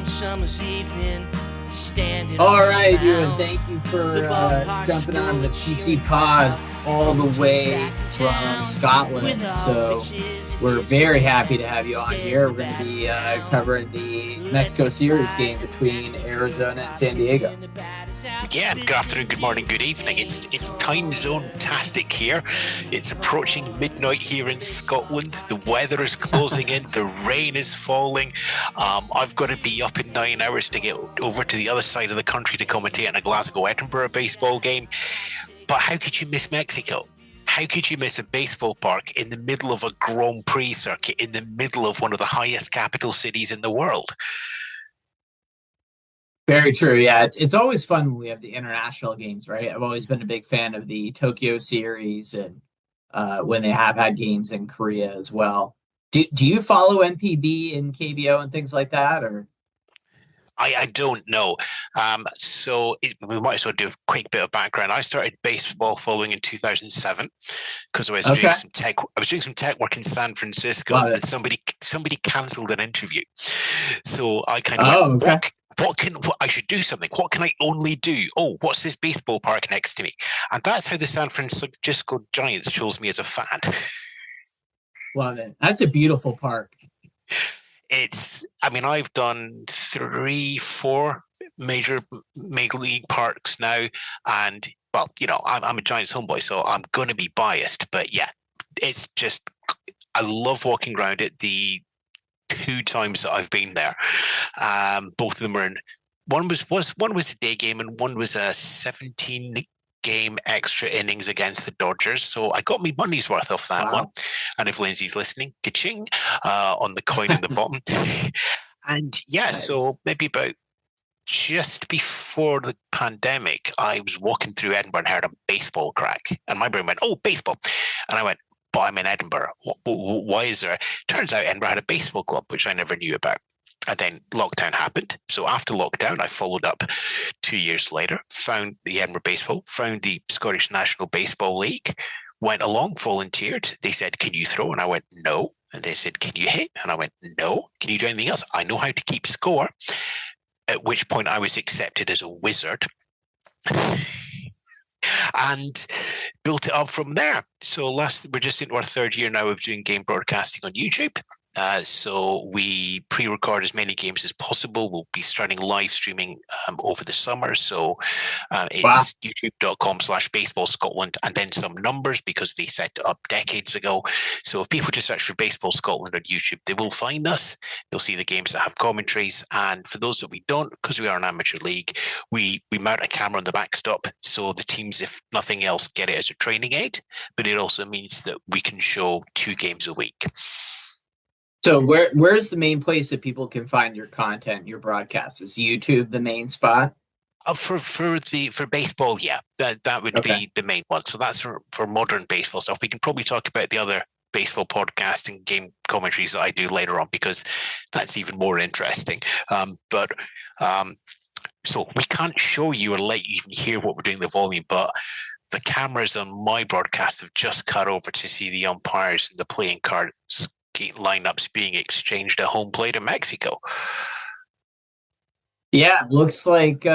on summer's evening, standing All on right, the Ewan, mound. thank you for The ballpark's jumping full on the of PC children pod all going the to way back from town Scotland. with all So witches and we're very happy to history. have you on Stares here. the We're going to bat be down. covering the Let's Mexico it series fly, game the between master Arizona and clock, San Diego. and the bat is out. Yeah, good afternoon, good morning, good evening. It's time zone-tastic here. It's approaching midnight here in Scotland. The weather is closing in. The rain is falling. I've got to be up in 9 hours to get over to the other side of the country to commentate on a Glasgow-Edinburgh baseball game. But how could you miss Mexico? How could you miss a baseball park in the middle of a Grand Prix circuit, in the middle of one of the highest capital cities in the world? Very true. Yeah, it's always fun when we have the international games, right? I've always been a big fan of the Tokyo series and when they have had games in Korea as well. Do you follow NPB and KBO and things like that, or? I don't know. We might as well do a quick bit of background. I started baseball following in 2007 because I was doing some tech. I was doing some tech work in San Francisco, and somebody cancelled an interview. So I kind of went, what I should do something. What can I only do? Oh, what's this baseball park next to me? And that's how the San Francisco Giants chose me as a fan. Love it. That's a beautiful park. I've done 3-4 major league parks now, and I'm a Giants homeboy, so I'm going to be biased, but yeah, it's just, I love walking around it. The 2 times that I've been there, both of them were one was a day game and one was a 17 game extra innings against the Dodgers. So I got me money's worth off that one. And if Lindsay's listening, ka-ching on the coin in the bottom. And yeah, nice. So maybe about just before the pandemic, I was walking through Edinburgh and heard a baseball crack. And my brain went, oh, baseball. And I went, but I'm in Edinburgh. Why is there? Turns out Edinburgh had a baseball club, which I never knew about. And then lockdown happened. So after lockdown, I followed up 2 years later, found the Edinburgh Baseball, found the Scottish National Baseball League, went along, volunteered. They said, can you throw? And I went, no. And they said, can you hit? And I went, no. Can you do anything else? I know how to keep score. At which point I was accepted as a wizard. And built it up from there. So we're just into our 3rd year now of doing game broadcasting on YouTube. So we pre-record as many games as possible. We'll be starting live streaming over the summer. So it's youtube.com/baseball Scotland and then some numbers because they set it up decades ago. So if people just search for Baseball Scotland on YouTube, they will find us. They'll see the games that have commentaries. And for those that we don't, because we are an amateur league, we mount a camera on the backstop. So the teams, if nothing else, get it as a training aid. But it also means that we can show 2 games a week. So where's the main place that people can find your content, your broadcasts? Is YouTube the main spot? For baseball, yeah, that would be the main one. So that's for modern baseball stuff. We can probably talk about the other baseball podcast and game commentaries that I do later on because that's even more interesting. So we can't show you or let you even hear what we're doing the volume, but the cameras on my broadcast have just cut over to see the umpires and the playing cards lineups being exchanged at home plate in Mexico. Yeah, looks like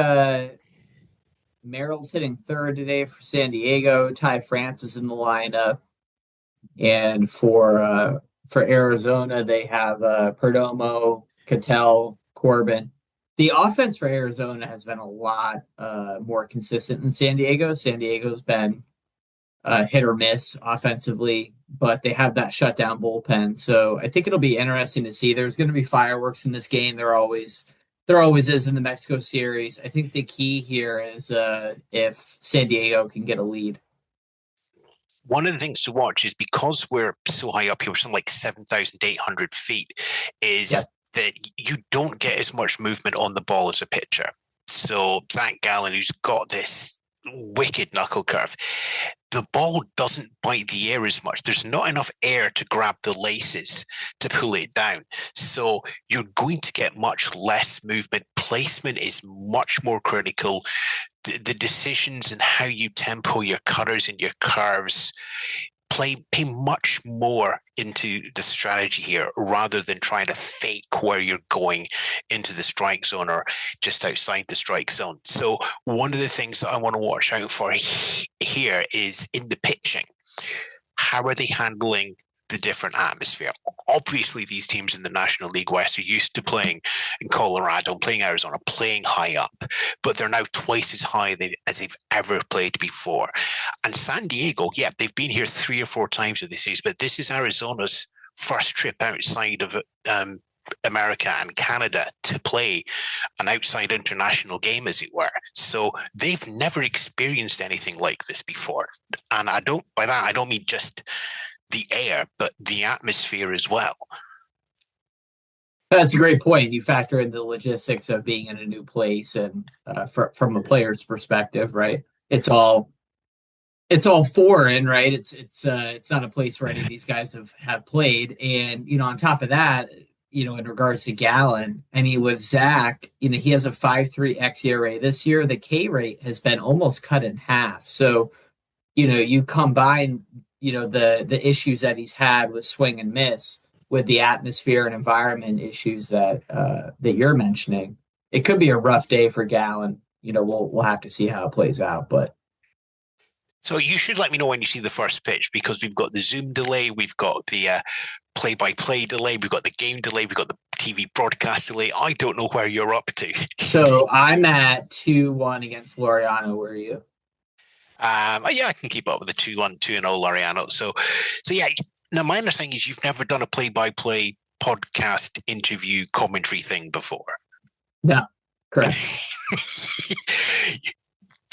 Merrill's hitting 3rd today for San Diego. Ty France is in the lineup, and for Arizona they have Perdomo, Cattell, Corbin. The offense for Arizona has been a lot more consistent than San Diego. San Diego's been hit or miss offensively, but they have that shutdown bullpen. So I think it'll be interesting to see. There's going to be fireworks in this game. There always is in the Mexico series. I think the key here is if San Diego can get a lead. One of the things to watch is because we're so high up here, we're something like 7,800 feet, is that you don't get as much movement on the ball as a pitcher. So Zach Gallen, who's got this wicked knuckle curve, the ball doesn't bite the air as much. There's not enough air to grab the laces to pull it down. So you're going to get much less movement. Placement is much more critical. The decisions and how you tempo your cutters and your curves pay much more into the strategy here rather than trying to fake where you're going into the strike zone or just outside the strike zone. So one of the things that I want to watch out for here is in the pitching. How are they handling the different atmosphere? Obviously, these teams in the National League West are used to playing in Colorado, playing Arizona, playing high up, but they're now twice as high as they've ever played before. And San Diego, yeah, they've been here 3 or 4 times with this season, but this is Arizona's first trip outside of America and Canada to play an outside international game, as it were. So they've never experienced anything like this before. And by that, I don't mean just the air, but the atmosphere as well. That's a great point. You factor in the logistics of being in a new place, and from a player's perspective, right? It's all foreign, right? It's not a place where any of these guys have played. And on top of that, in regards to Gallen, I mean, with Zach, he has a 5.3 xERA this year. The K rate has been almost cut in half. So, you combine the issues that he's had with swing and miss with the atmosphere and environment issues that you're mentioning. It could be a rough day for Gallen. We'll have to see how it plays out. But so you should let me know when you see the first pitch, because we've got the Zoom delay, we've got the play-by-play delay, we've got the game delay, we've got the TV broadcast delay. I don't know where you're up to. So I'm at 2-1 against Laureano. Where are you? Yeah, I can keep up with the 2-1, 2-0 Laureano. So yeah. Now, my understanding is you've never done a play-by-play podcast interview commentary thing before. No, correct.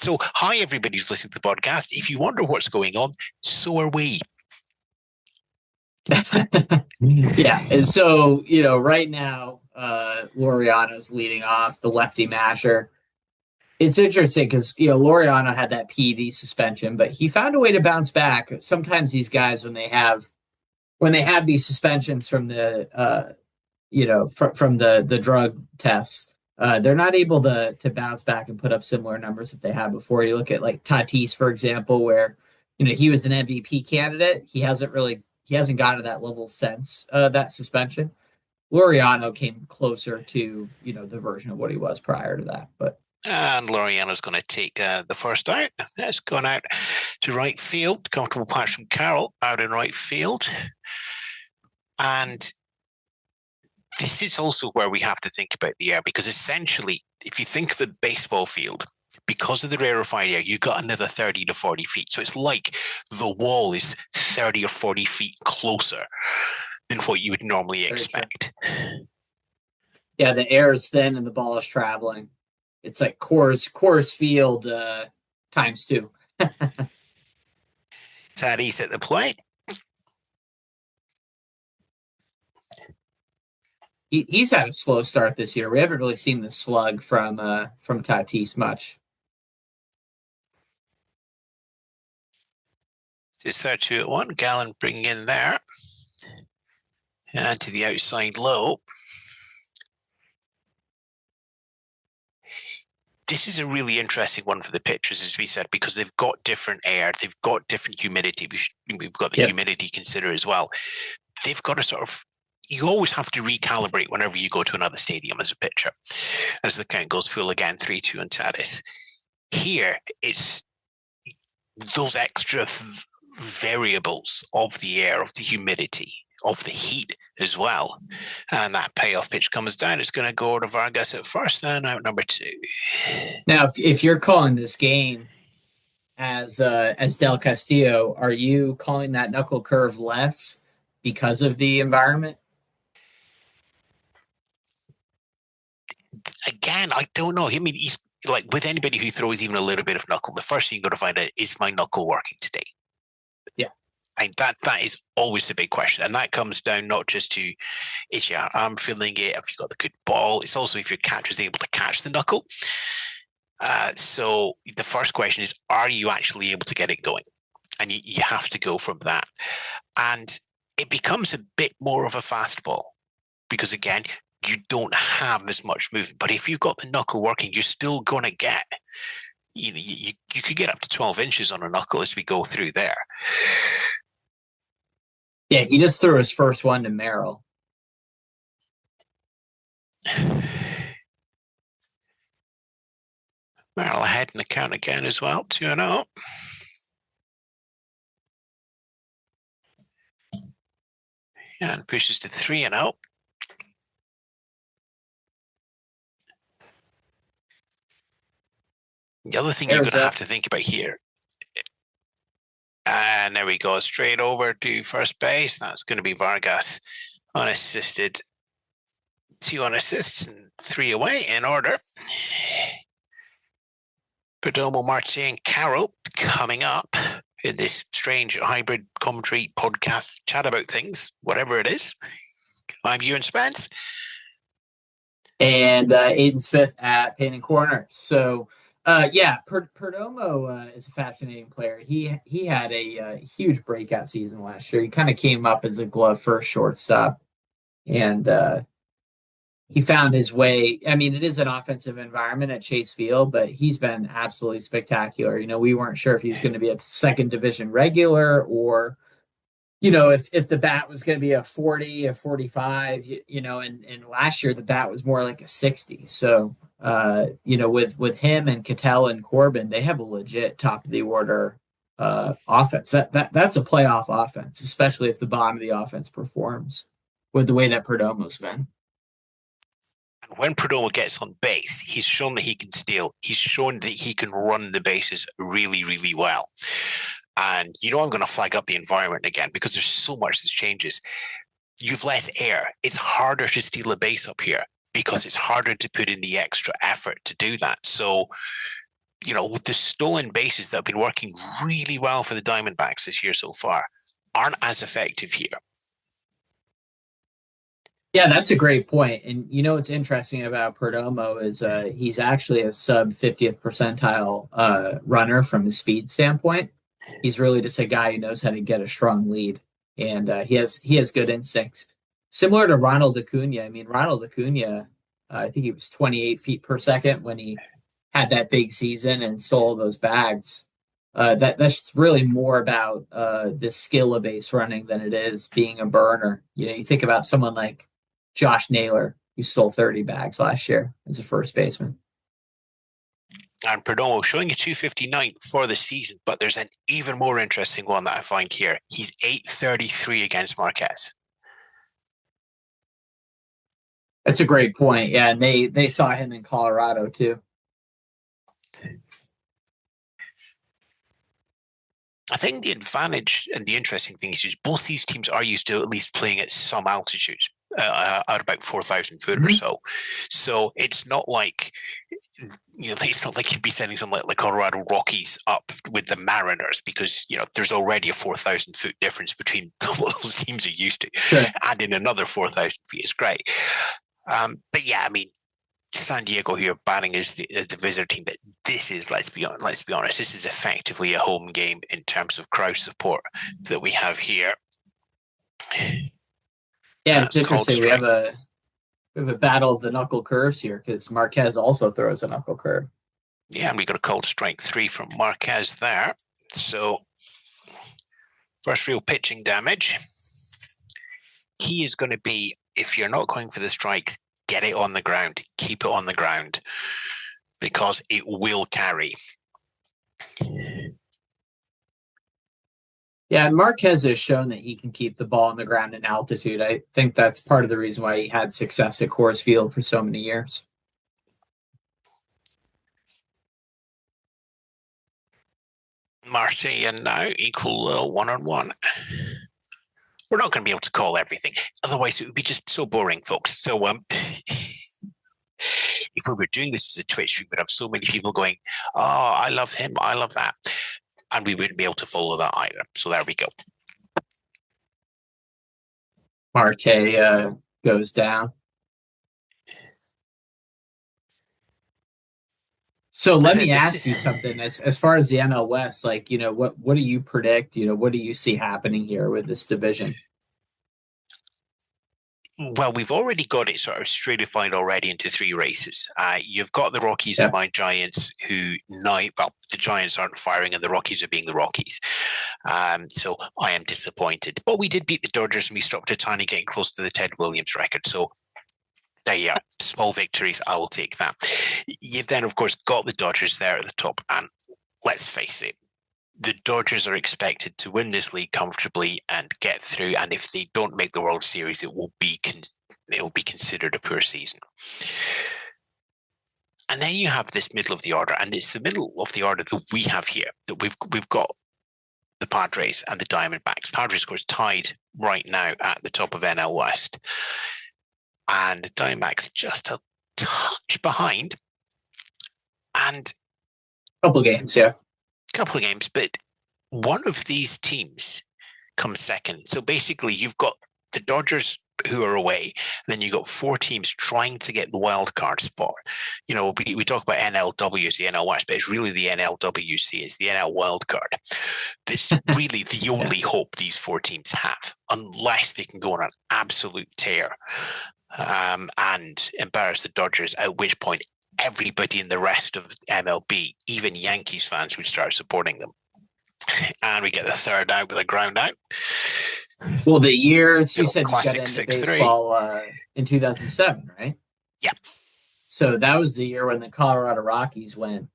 So, hi, everybody who's listening to the podcast. If you wonder what's going on, so are we. Yeah. And so, right now, Laureano's leading off, the lefty masher. It's interesting because, Laureano had that PED suspension, but he found a way to bounce back. Sometimes these guys, when they have these suspensions from the, from the drug tests, they're not able to bounce back and put up similar numbers that they had before. You look at like Tatis, for example, where, he was an MVP candidate. He hasn't gotten to that level since that suspension. Laureano came closer to, the version of what he was prior to that. And Laureano's going to take the first out. That's gone out to right field. Comfortable patch from Carroll out in right field. And this is also where we have to think about the air, because essentially, if you think of a baseball field, because of the rarefied air, you got another 30 to 40 feet. So it's like the wall is 30 or 40 feet closer than what you would normally expect. Yeah, the air is thin and the ball is traveling. It's like Coors Field times 2. Tatis at the plate. He's had a slow start this year. We haven't really seen the slug from Tatis much. It's there 2-1. Gallen bringing in there. And to the outside low. This is a really interesting one for the pitchers, as we said, because they've got different air, they've got different humidity. We've got the humidity consider as well. They've got to you always have to recalibrate whenever you go to another stadium as a pitcher. As the count goes full again, 3-2 on Tatis. Here, it's those extra variables of the air, of the humidity, of the heat as well. And that payoff pitch comes down. It's going to go to Vargas at first, and out number 2. Now, if you're calling this game as Del Castillo, are you calling that knuckle curve less because of the environment? Again, I don't know. I mean, he's like with anybody who throws even a little bit of knuckle, the first thing you've got to find out is my knuckle working today. Yeah. And that is always the big question. And that comes down not just to is your arm feeling it, if you've got the good ball, it's also if your catcher is able to catch the knuckle. So the first question is, are you actually able to get it going? And you have to go from that. And it becomes a bit more of a fastball because, again, you don't have as much movement. But if you've got the knuckle working, you're still going to get, you could get up to 12 inches on a knuckle as we go through there. Yeah, he just threw his first one to Merrill. Merrill ahead in the count again as well, 2-0. And pushes to 3-0. The other thing you're going to have to think about here, and there we go, straight over to first base. That's going to be Vargas, unassisted. 2 unassists and 3 away in order. Perdomo, Marte, and Carroll coming up in this strange hybrid commentary podcast chat about things, whatever it is. I'm Ewan Spence. And Aidan Smith at Painting Corner. So, Perdomo is a fascinating player. He had a huge breakout season last year. He kind of came up as a glove first shortstop, and he found his way. I mean, it is an offensive environment at Chase Field, but he's been absolutely spectacular. We weren't sure if he was going to be a second division regular or, if the bat was going to be a 40, a 45, and last year the bat was more like a 60. So, with him and Cattell and Corbin, they have a legit top of the order offense. That's a playoff offense, especially if the bottom of the offense performs with the way that Perdomo's been. When Perdomo gets on base, he's shown that he can steal. He's shown that he can run the bases really, really well. And I'm going to flag up the environment again because there's so much that changes. You've less air. It's harder to steal a base up here because it's harder to put in the extra effort to do that. So, with the stolen bases that have been working really well for the Diamondbacks this year so far aren't as effective here. Yeah, that's a great point. And what's interesting about Perdomo is he's actually a sub 50th percentile runner from the speed standpoint. He's really just a guy who knows how to get a strong lead, and he has good instincts. Similar to Ronald Acuna. I mean, Ronald Acuna, I think he was 28 feet per second when he had that big season and stole those bags. That's really more about the skill of base running than it is being a burner. You think about someone like Josh Naylor, who stole 30 bags last year as a first baseman. And Perdomo showing you 259 for the season, but there's an even more interesting one that I find here. He's 833 against Marquez. That's a great point. Yeah, and they saw him in Colorado too. I think the advantage and the interesting thing is both these teams are used to at least playing at some altitudes, at about 4,000 foot or so. So it's not like, it's not like you'd be sending something like the Colorado Rockies up with the Mariners because, there's already a 4,000 foot difference between what those teams are used to. Sure. Adding another 4,000 feet is great. But yeah, I mean, San Diego here batting as the visitor team, but this is, let's be honest, this is effectively a home game in terms of crowd support that we have here. Yeah, it's interesting. We have a battle of the knuckle curves here because Marquez also throws a knuckle curve. Yeah, and we got a cold strike 3 from Marquez there. So first real pitching damage. Key is going to be, if you're not going for the strikes, get it on the ground. Keep it on the ground because it will carry. Yeah, Marquez has shown that he can keep the ball on the ground in altitude. I think that's part of the reason why he had success at Coors Field for so many years. Marte and now equal 1-on-1. We're not going to be able to call everything. Otherwise, it would be just so boring, folks. So if we were doing this as a Twitch, we would have so many people going, oh, I love him, I love that. And we wouldn't be able to follow that either. So there we go. Marte goes down. So let me ask you something. As far as the NL West, what do you predict? What do you see happening here with this division? Well, we've already got it sort of stratified already into three races. You've got the Rockies Yeah. and my Giants, who now, well, the Giants aren't firing and the Rockies are being the Rockies. So I am disappointed. But we did beat the Dodgers and we stopped a tiny getting close to the Ted Williams record. So there you are. Small victories. I will take that. You've then, of course, got the Dodgers there at the top. And let's face it, the Dodgers are expected to win this league comfortably and get through. And if they don't make the World Series, it will be considered a poor season. And then you have this middle of the order, and it's the middle of the order that we have here. That we've got the Padres and the Diamondbacks. Padres, of course, tied right now at the top of NL West, and the Diamondbacks just a touch behind. And couple games, yeah. Couple of games, but one of these teams comes second. So basically, you've got the Dodgers who are away, and then you've got four teams trying to get the wild card spot. You know, we talk about NLW as the NL West, but it's really the NLWC, it's the NL wild card. This really the only hope these four teams have, unless they can go on an absolute tear and embarrass the Dodgers, at which point everybody in the rest of MLB, even Yankees fans, would start supporting them. And we get the third out with a ground out. Well, the year you said you got classic into 6-3. baseball in 2007, right? Yeah. So that was the year when the Colorado Rockies went,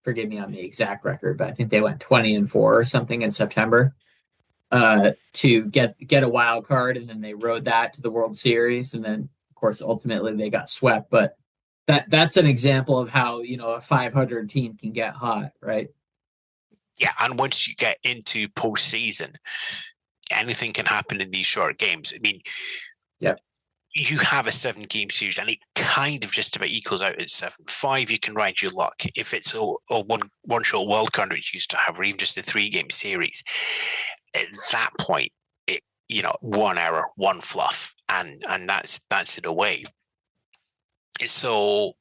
forgive me on the exact record, but I think they went 20-4 or something in September to get a wild card, and then they rode that to the World Series, and then of course ultimately they got swept. But that's an example of how, you know, a 500 team can get hot, right? Yeah, and once you get into postseason, anything can happen in these short games. I mean, you have a 7-game series, and it kind of just about equals out at 7-5. You can ride your luck. If it's a one-shot wild card, which used to have, or even just a 3-game series, at that point, it, you know, 1 error, 1 fluff, and that's it away. So,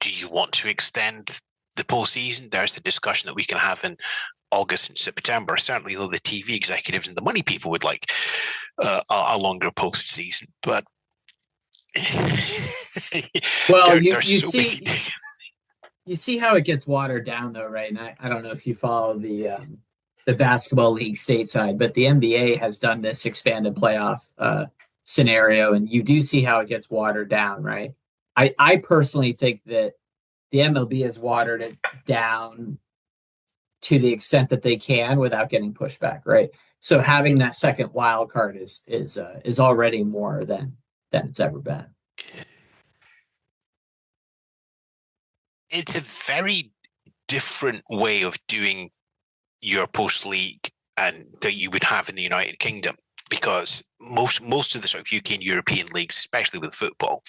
do you want to extend the postseason? There's the discussion that we can have in August and September. Certainly, though, the TV executives and the money people would like a longer postseason. But well, you see how it gets watered down, though, right? And I don't know if you follow the basketball league stateside, but the NBA has done this expanded playoff scenario, and you do see how it gets watered down, right? I personally think that the MLB has watered it down to the extent that they can without getting pushback, right? So having that second wild card is already more than it's ever been. It's a very different way of doing your post league and that you would have in the United Kingdom, because most of the sort of UK and European leagues, especially with football,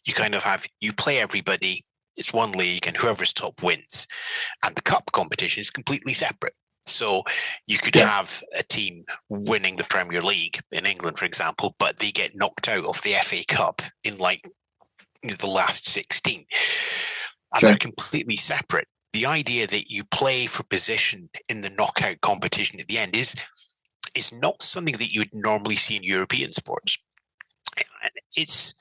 you kind of have, you play everybody, it's one league, and whoever's top wins. And the cup competition is completely separate. So you could have a team winning the Premier League in England, for example, but they get knocked out of the FA Cup in like the last 16. And they're completely separate. The idea that you play for position in the knockout competition at the end is not something that you would normally see in European sports. It's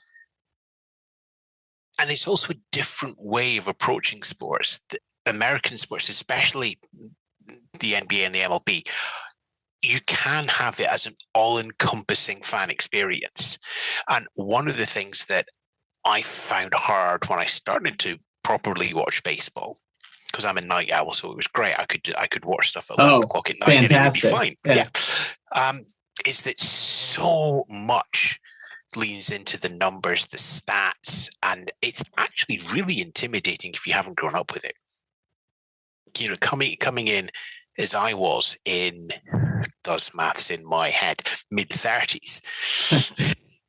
also a different way of approaching sports. The American sports, especially the NBA and the MLB, you can have it as an all-encompassing fan experience. And one of the things that I found hard when I started to properly watch baseball, because I'm a night owl, so it was great. I could watch stuff at 11 o'clock at night, and it would be fine. Is that so much leans into the numbers, the stats, and it's actually really intimidating if you haven't grown up with it. You know, coming in as I was in, does maths in my head, mid-30s.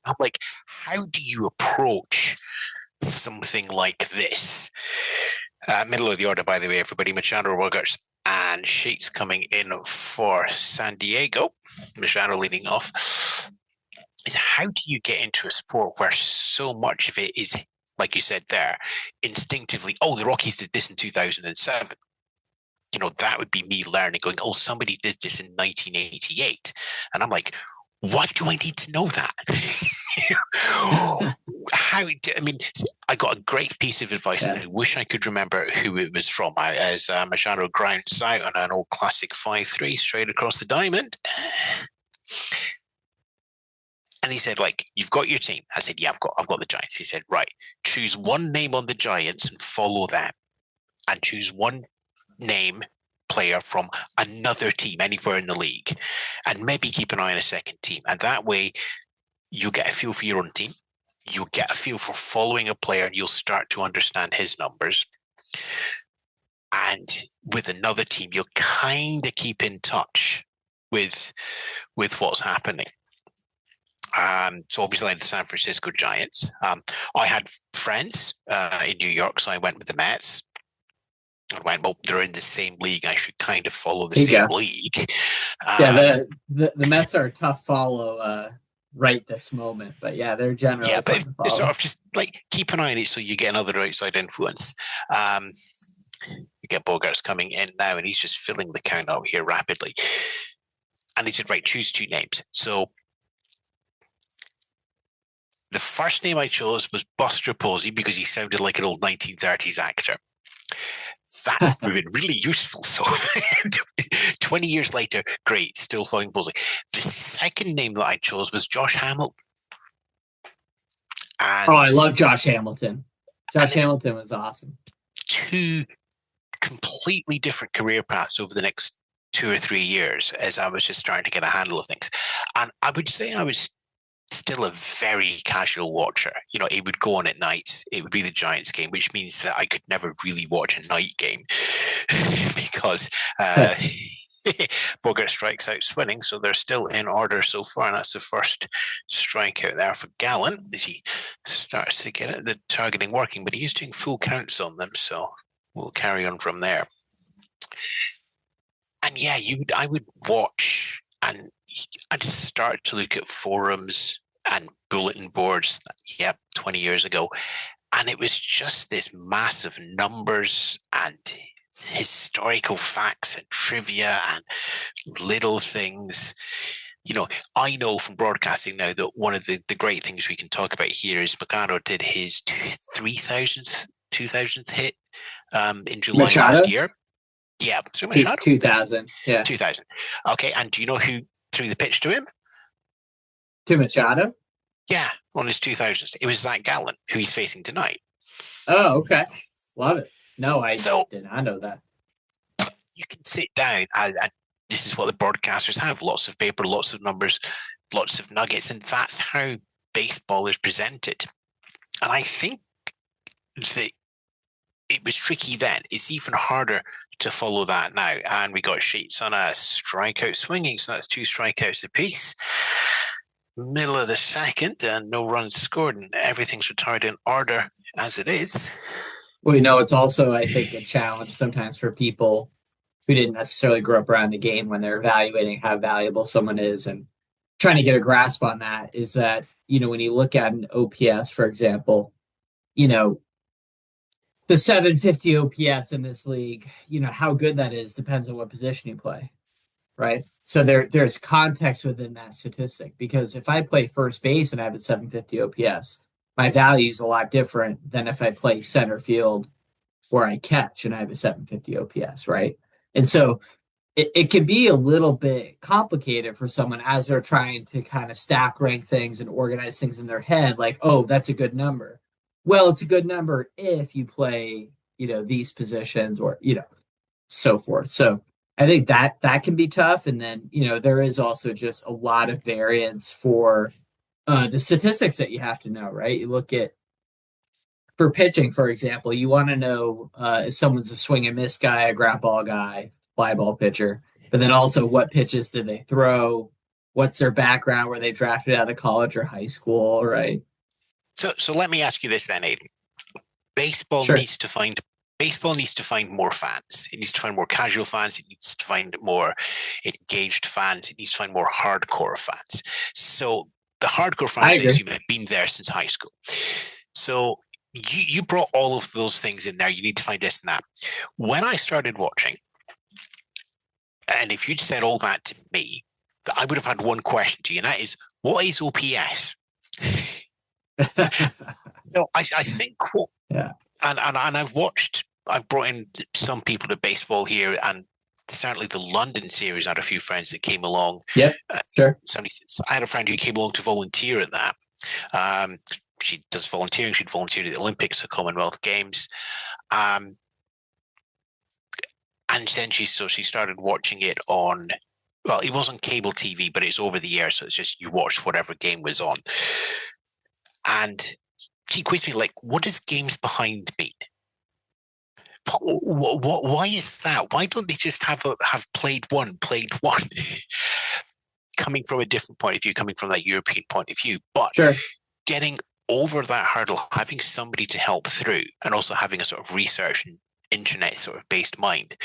I'm like, how do you approach something like this? Middle of the order, by the way, everybody. Machado, Rogers, and Sheets coming in for San Diego. Machado leading off. Is how do you get into a sport where so much of it is, like you said there, instinctively, oh, the Rockies did this in 2007. You know, that would be me learning, going, oh, somebody did this in 1988. And I'm like, Why do I need to know that? I got a great piece of advice, and I wish I could remember who it was from. As my shadow grounds out on an old classic 5-3 straight across the diamond. And he said, like, you've got your team. I said, yeah, I've got the Giants. He said, right, choose one name on the Giants and follow that. And choose one name player from another team anywhere in the league. And maybe keep an eye on a second team. And that way you'll get a feel for your own team. You'll get a feel for following a player and you'll start to understand his numbers. And with another team, you'll kind of keep in touch with what's happening. So obviously I had the San Francisco Giants. I had friends in New York, so I went with the Mets. I went, well, they're in the same league. I should kind of follow the same league. The Mets are a tough follow right this moment, but yeah, they're generally but they sort of just like keep an eye on it so you get another outside influence. You get Bogarts coming in now, and he's just filling the count out here rapidly. And he said, right, choose two names. So the first name I chose was Buster Posey because he sounded like an old 1930s actor. That's proven really useful. So 20 years later, great, still following Posey. The second name that I chose was Josh Hamilton. And I love Josh Hamilton. Josh Hamilton was awesome. Two completely different career paths over the next 2 or 3 years as I was just starting to get a handle of things. And I would say I was still a very casual watcher. You know, it would go on at night. It would be the Giants game, which means that I could never really watch a night game because Bogart strikes out swinging, so they're still in order so far, and that's the first strikeout there for Gallen as he starts to get the targeting working, but he is doing full counts on them, so we'll carry on from there. And yeah, I would watch and I'd start to look at forums and bulletin boards, 20 years ago. And it was just this massive numbers and historical facts and trivia and little things. You know, I know from broadcasting now that one of the great things we can talk about here is Machado did his 2000th hit in July last year. Yeah, so Machado. 2000. Yeah. 2000. Okay, and do you know who threw the pitch to him? To Machado? Yeah, on his 2000s. It was Zach Gallen, who he's facing tonight. Oh, okay. Love it. No, I did not know that. You can sit down, and this is what the broadcasters have. Lots of paper, lots of numbers, lots of nuggets, and that's how baseball is presented. And I think that it was tricky then. It's even harder to follow that now. And we got sheets on a strikeout swinging, so that's 2 strikeouts apiece. Middle of the second, and no runs scored, and everything's retired in order as it is. Well, you know, it's also, I think, a challenge sometimes for people who didn't necessarily grow up around the game when they're evaluating how valuable someone is and trying to get a grasp on that is that, you know, when you look at an OPS, for example, you know, the 750 OPS in this league, you know, how good that is depends on what position you play, right? So there's context within that statistic because if I play first base and I have a 750 OPS, my value is a lot different than if I play center field where I catch and I have a 750 OPS, right? And so it can be a little bit complicated for someone as they're trying to kind of stack rank things and organize things in their head, like, oh, that's a good number. Well, it's a good number if you play, you know, these positions or, you know, so forth. So I think that can be tough. And then, you know, there is also just a lot of variance for the statistics that you have to know, right? You look at, for pitching, for example, you want to know if someone's a swing and miss guy, a ground ball guy, fly ball pitcher, but then also what pitches did they throw? What's their background? Were they drafted out of college or high school, right? So let me ask you this then, Aidan. Baseball needs to find more fans. It needs to find more casual fans. It needs to find more engaged fans. It needs to find more hardcore fans. So the hardcore fans, I assume, have been there since high school. So you brought all of those things in there. You need to find this and that. When I started watching, and if you'd said all that to me, I would have had one question to you, and that is, what is OPS? So I think yeah. And I've brought in some people to baseball here, and certainly the London series. I had a few friends that came along. Yep, sure. I had a friend who came along to volunteer at that. She does volunteering. She'd volunteered at the Olympics, the Commonwealth Games. And then she started watching it on, well, it wasn't cable TV, but it's over the air. So it's just, you watched whatever game was on. And she quizzed me like, what does games behind mean? Why is that? Why don't they just have played one? Coming from a different point of view, coming from that European point of view, but sure. Getting over that hurdle, having somebody to help through, and also having a sort of research and internet sort of based mind.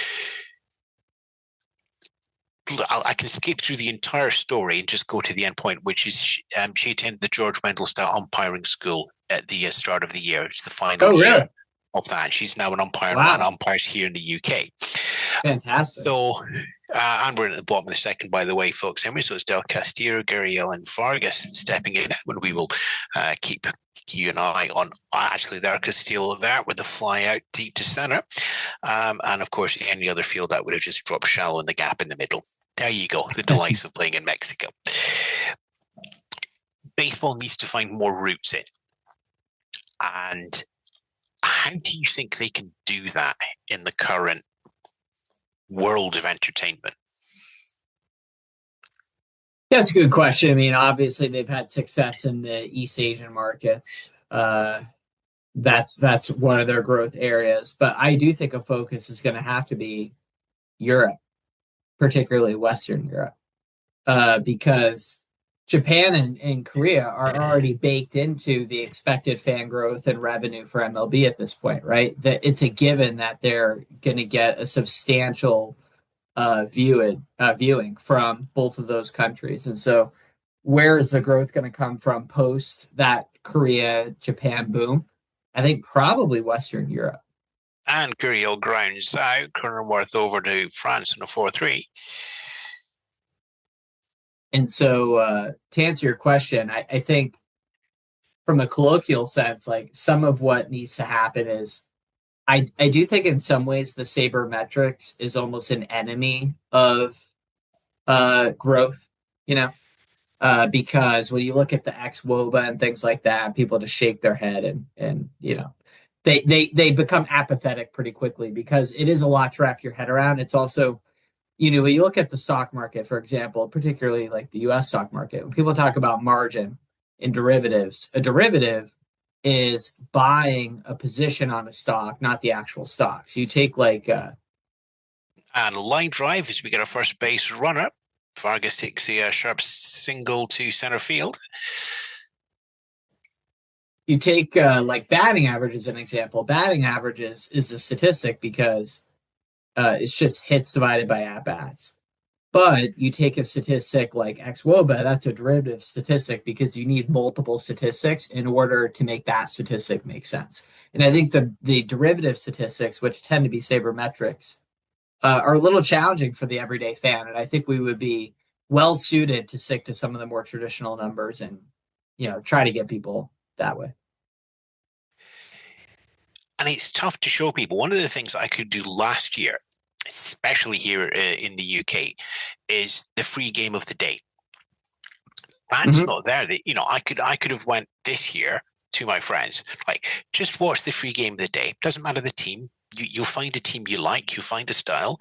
I can skip through the entire story and just go to the end point, which is she attended the George Wendell style umpiring school at the start of the year. It's the final year of that. She's now an umpire and umpires here in the UK. Fantastic. So, and we're at the bottom of the second, by the way, folks. So it's Del Castillo, Guriel, and Vargas stepping in when we will keep you and I on. Actually, there Castillo there with the fly out deep to center. And of course, any other field that would have just dropped shallow in the gap in the middle. There you go. The delights of playing in Mexico. Baseball needs to find more routes in. And how do you think they can do that in the current world of entertainment? That's a good question. I mean, obviously they've had success in the East Asian markets. That's one of their growth areas. But I do think a focus is going to have to be Europe, particularly Western Europe, because Japan and Korea are already baked into the expected fan growth and revenue for MLB at this point, right? That it's a given that they're going to get a substantial viewing from both of those countries. And so where is the growth going to come from post that Korea-Japan boom? I think probably Western Europe. And Guriel grounds out, Cronenworth over to France in a 4-3. And so to answer your question, I think from a colloquial sense, like some of what needs to happen is I do think in some ways the sabermetrics is almost an enemy of growth, because when you look at the ex-WOBA and things like that, people just shake their head and they become apathetic pretty quickly because it is a lot to wrap your head around. It's also, when you look at the stock market, for example, particularly like the US stock market, when people talk about margin in derivatives, a derivative is buying a position on a stock, not the actual stock. So you take and line drive as we get our first base runner. Vargas takes a sharp single to center field. You take batting average as an example. Batting averages is a statistic because it's just hits divided by at-bats. But you take a statistic like xWOBA, that's a derivative statistic because you need multiple statistics in order to make that statistic make sense. And I think the derivative statistics, which tend to be sabermetrics, are a little challenging for the everyday fan. And I think we would be well suited to stick to some of the more traditional numbers and, try to get people that way. And it's tough to show people. One of the things I could do last year, especially here in the UK, is the free game of the day. That's not there. I could have went this year to my friends, like, just watch the free game of the day. Doesn't matter the team. You'll find a team you like. You'll find a style.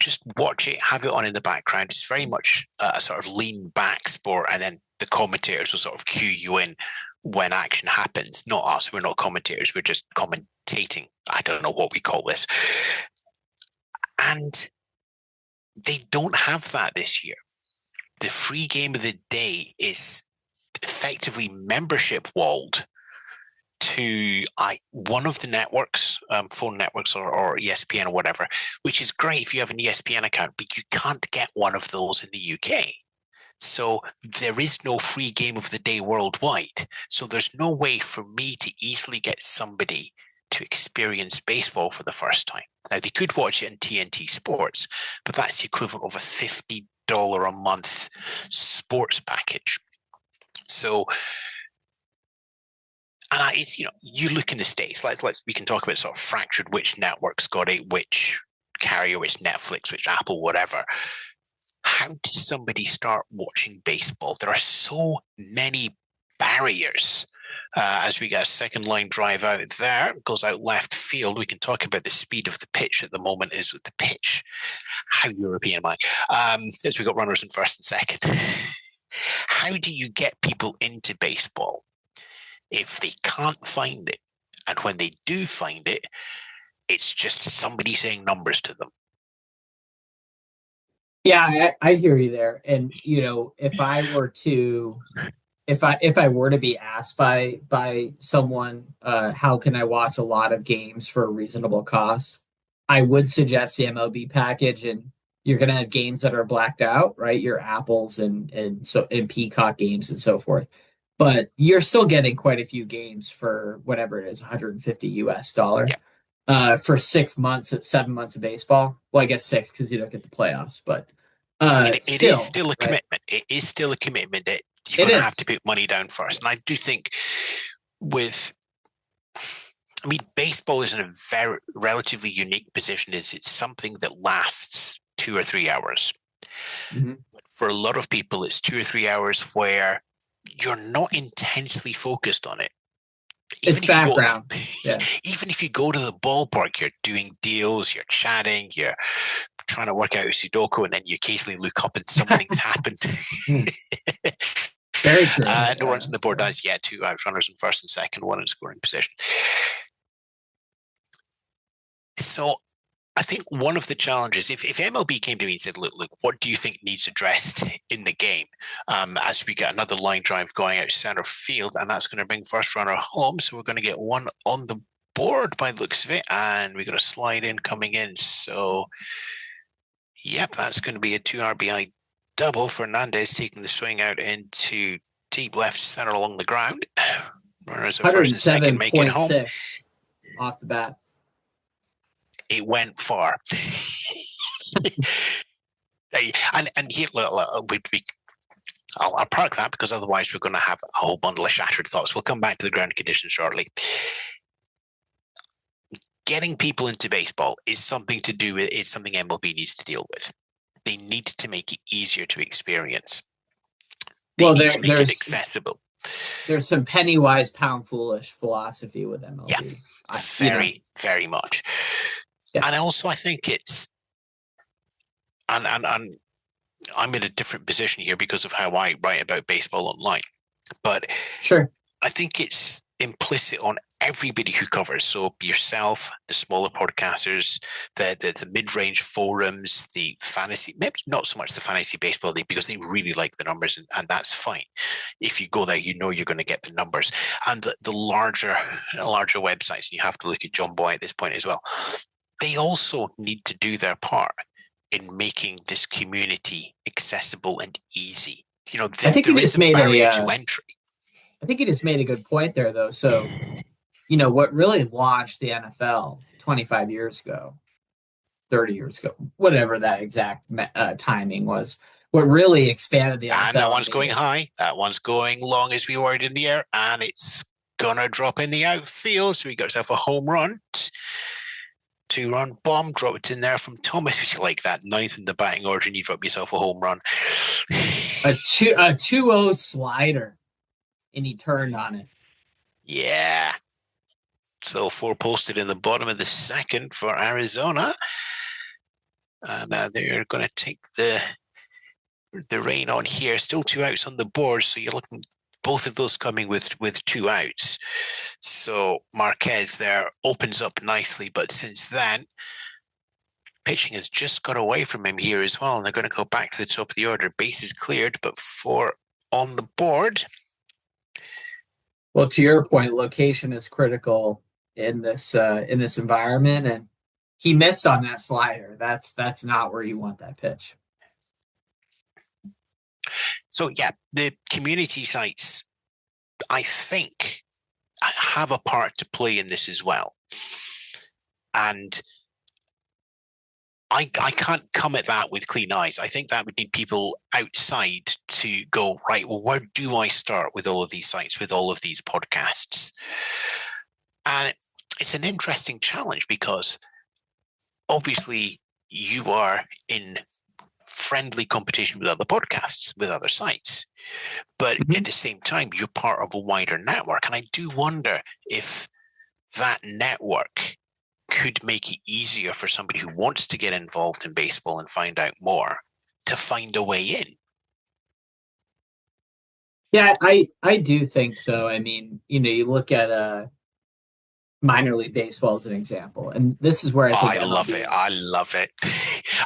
Just watch it, have it on in the background. It's very much a sort of lean back sport, and then the commentators will sort of cue you in when action happens. Not us. We're not commentators. We're just commentating. I don't know what we call this. And they don't have that this year. The free game of the day is effectively membership walled to one of the networks, phone networks or ESPN or whatever, which is great if you have an ESPN account, but you can't get one of those in the UK. So there is no free game of the day worldwide. So there's no way for me to easily get somebody to experience baseball for the first time. Now, they could watch it in TNT Sports, but that's the equivalent of a $50 $1 a month sports package. So, and it's, you look in the States, we can talk about sort of fractured, which network's got it, which carrier, which Netflix, which Apple, whatever. How does somebody start watching baseball? There are so many barriers. As we get a second line drive out there, goes out left field. We can talk about the speed of the pitch at the moment. Is the pitch? How European am I? As we got runners in first and second. How do you get people into baseball if they can't find it? And when they do find it, it's just somebody saying numbers to them. Yeah, I hear you there. And if I were to be asked by someone, how can I watch a lot of games for a reasonable cost, I would suggest the MLB package. And you're going to have games that are blacked out, right? Your Apples and Peacock games and so forth. But you're still getting quite a few games for whatever it is, $150 for 6 months, 7 months of baseball. Well, I guess 6 because you don't get the playoffs, but it is still a commitment. It is still a commitment that you're going to have to put money down first. And I do think baseball is in a very relatively unique position. It's something that lasts 2 or 3 hours. Mm-hmm. For a lot of people, it's 2 or 3 hours where you're not intensely focused on it. It's background. Even if you go to the ballpark, you're doing deals, you're chatting, you're trying to work out a Sudoku, and then you occasionally look up and something's happened. Very true. No runs on the board dies yet. 2 out runners in first and second, 1 in scoring position. So I think one of the challenges, if MLB came to me and said, look, what do you think needs addressed in the game? As we get another line drive going out center field, and that's going to bring first runner home. So we're going to get 1 on the board by the looks of it, and we got a slide in coming in. So, yep, that's going to be a 2 RBI double. Fernandez taking the swing out into deep left center along the ground. Runners at first and second make it home. 107.6 off the bat. It went far. and here, I'll park that because otherwise we're going to have a whole bundle of shattered thoughts. We'll come back to the ground conditions shortly. Getting people into baseball is something MLB needs to deal with. They need to make it easier to experience. They need to make it accessible. There's some penny wise, pound foolish philosophy with MLB. Yeah, very much. Yeah. And also, I think it's, and I'm in a different position here because of how I write about baseball online. But sure, I think it's implicit on everybody who covers. So yourself, the smaller podcasters, the mid-range forums, the fantasy, maybe not so much the fantasy baseball league because they really like the numbers, and that's fine. If you go there, you're going to get the numbers. And the larger websites, and you have to look at John Boy at this point as well. They also need to do their part in making this community accessible and easy. I think there is a barrier to entry. I think you just made a good point there, though. So, what really launched the NFL 25 years ago, 30 years ago, whatever that exact timing was, what really expanded the NFL. And that one's going high. That one's going long as we were in the air, and it's going to drop in the outfield. So we got yourself a home run. 2-run bomb, drop it in there from Thomas. If you like that, 9th in the batting order, and you drop yourself a home run. A 2-0 slider, and he turned on it. Yeah. So 4 posted in the bottom of the second for Arizona. And they're going to take the rain on here. Still 2 outs on the board, so you're looking both of those coming with 2 outs. So Marquez there opens up nicely, but since then, pitching has just got away from him here as well, and they're going to go back to the top of the order. Bases cleared, but 4 on the board. Well, to your point, location is critical in this environment, and he missed on that slider. That's not where you want that pitch. So, yeah, the community sites, I think, have a part to play in this as well. And I can't come at that with clean eyes. I think that would need people outside to go, right, well, where do I start with all of these sites, with all of these podcasts? And it's an interesting challenge because obviously you are in friendly competition with other podcasts, with other sites. But at the same time, you're part of a wider network. And I do wonder if that network could make it easier for somebody who wants to get involved in baseball and find out more to find a way in. Yeah, I do think so. I mean, you look at minor league baseball as an example, and this is where I think I love it. MLB I love it.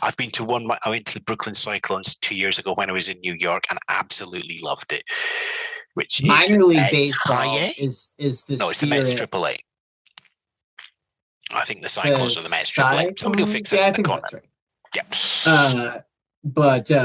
I've been to one. I went to the Brooklyn Cyclones 2 years ago when I was in New York, and absolutely loved it. Which minor is league high baseball A? is the No, it's the Mets spirit. AAA. I think the The Cyclones are the Mets AAA. Somebody will fix Cyclones, us yeah, I in the think corner. that's right. Yeah.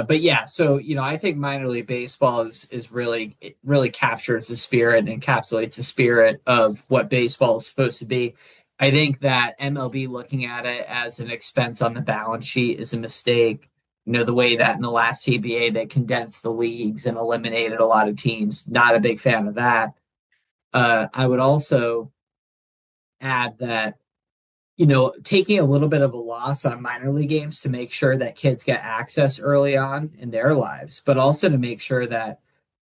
But yeah, so I think minor league baseball is really, it really captures the spirit and encapsulates the spirit of what baseball is supposed to be. I think that MLB looking at it as an expense on the balance sheet is a mistake. The way that in the last CBA they condensed the leagues and eliminated a lot of teams. Not a big fan of that. I would also add that taking a little bit of a loss on minor league games to make sure that kids get access early on in their lives, but also to make sure that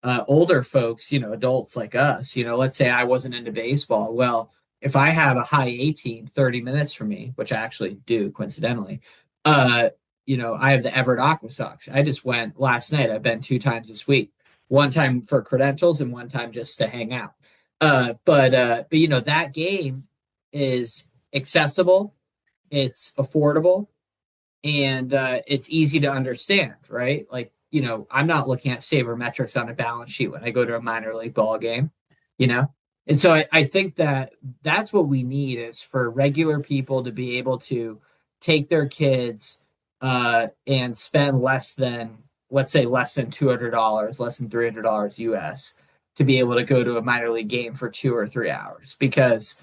older folks, adults like us, let's say I wasn't into baseball. Well, if I have a high A team 30 minutes from me, which I actually do coincidentally, uh, I have the Everett Aqua Sox. I just went last night. I've been 2 times this week, one time for credentials and one time just to hang out. But that game is accessible, it's affordable, and it's easy to understand, right? Like, I'm not looking at sabermetrics on a balance sheet when I go to a minor league ball game, you know? And so I think that that's what we need is for regular people to be able to take their kids and spend less than, let's say, less than $200, less than $300 US to be able to go to a minor league game for 2 or 3 hours. Because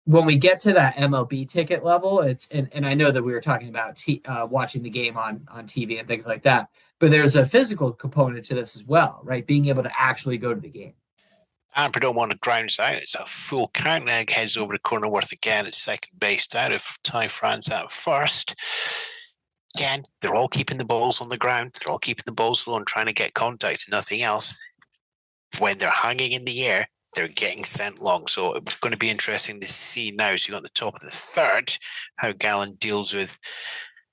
when we get to that MLB ticket level, and I know that we were talking about watching the game on TV and things like that, but there's a physical component to this as well, right? Being able to actually go to the game. And Perdomo grounds out. It's a full count. Egg heads over to Cornerworth again at second base out of Ty France at first. Again, they're all keeping the balls on the ground. They're all keeping the balls low and trying to get contact, nothing else. When they're hanging in the air, they're getting sent long. So it's going to be interesting to see now. So you got the top of the third, how Gallen deals with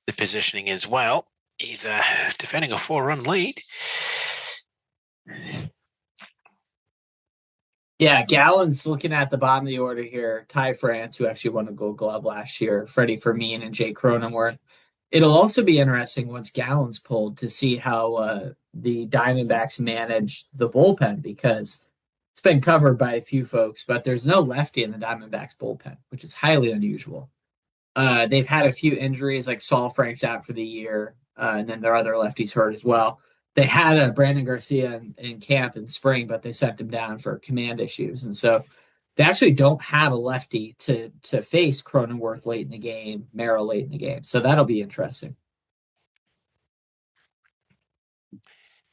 the positioning as well. He's defending a 4-run lead. Yeah, Gallen's looking at the bottom of the order here. Ty France, who actually won a Gold Glove last year, Freddie Fermin, and Jay Cronenworth. It'll also be interesting once Gallen's pulled to see how the Diamondbacks manage the bullpen, because it's been covered by a few folks, but there's no lefty in the Diamondbacks bullpen, which is highly unusual. They've had a few injuries, like Saul Frank's out for the year, and then their other lefties hurt as well. They had a Brandon Garcia in camp in spring, but they sent him down for command issues, and so they actually don't have a lefty to face Cronenworth late in the game, Merrill late in the game. So that'll be interesting.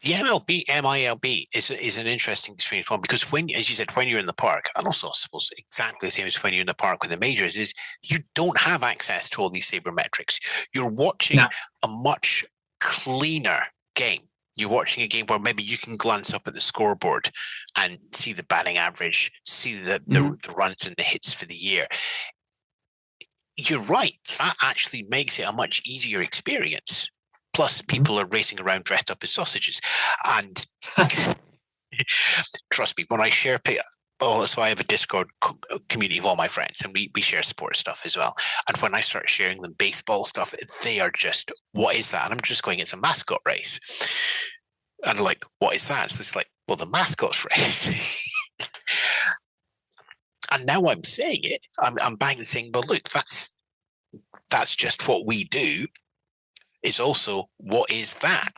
The MILB is an interesting experience one because when, as you said, when you're in the park, and also I suppose exactly the same as when you're in the park with the majors, is you don't have access to all these sabermetrics. You're watching a much cleaner game. You're watching a game where maybe you can glance up at the scoreboard and see the batting average, see the runs and the hits for the year. You're right. That actually makes it a much easier experience. Plus, people are racing around dressed up as sausages. And trust me, when I share, so I have a Discord community of all my friends, and we share sports stuff as well. And when I start sharing them baseball stuff, they are just, what is that? And I'm just going, it's a mascot race. And they're like, what is that? It's this like, well, the mascot's race. And now I'm saying it, I'm bang saying, well, look, that's just what we do. It's also, what is that?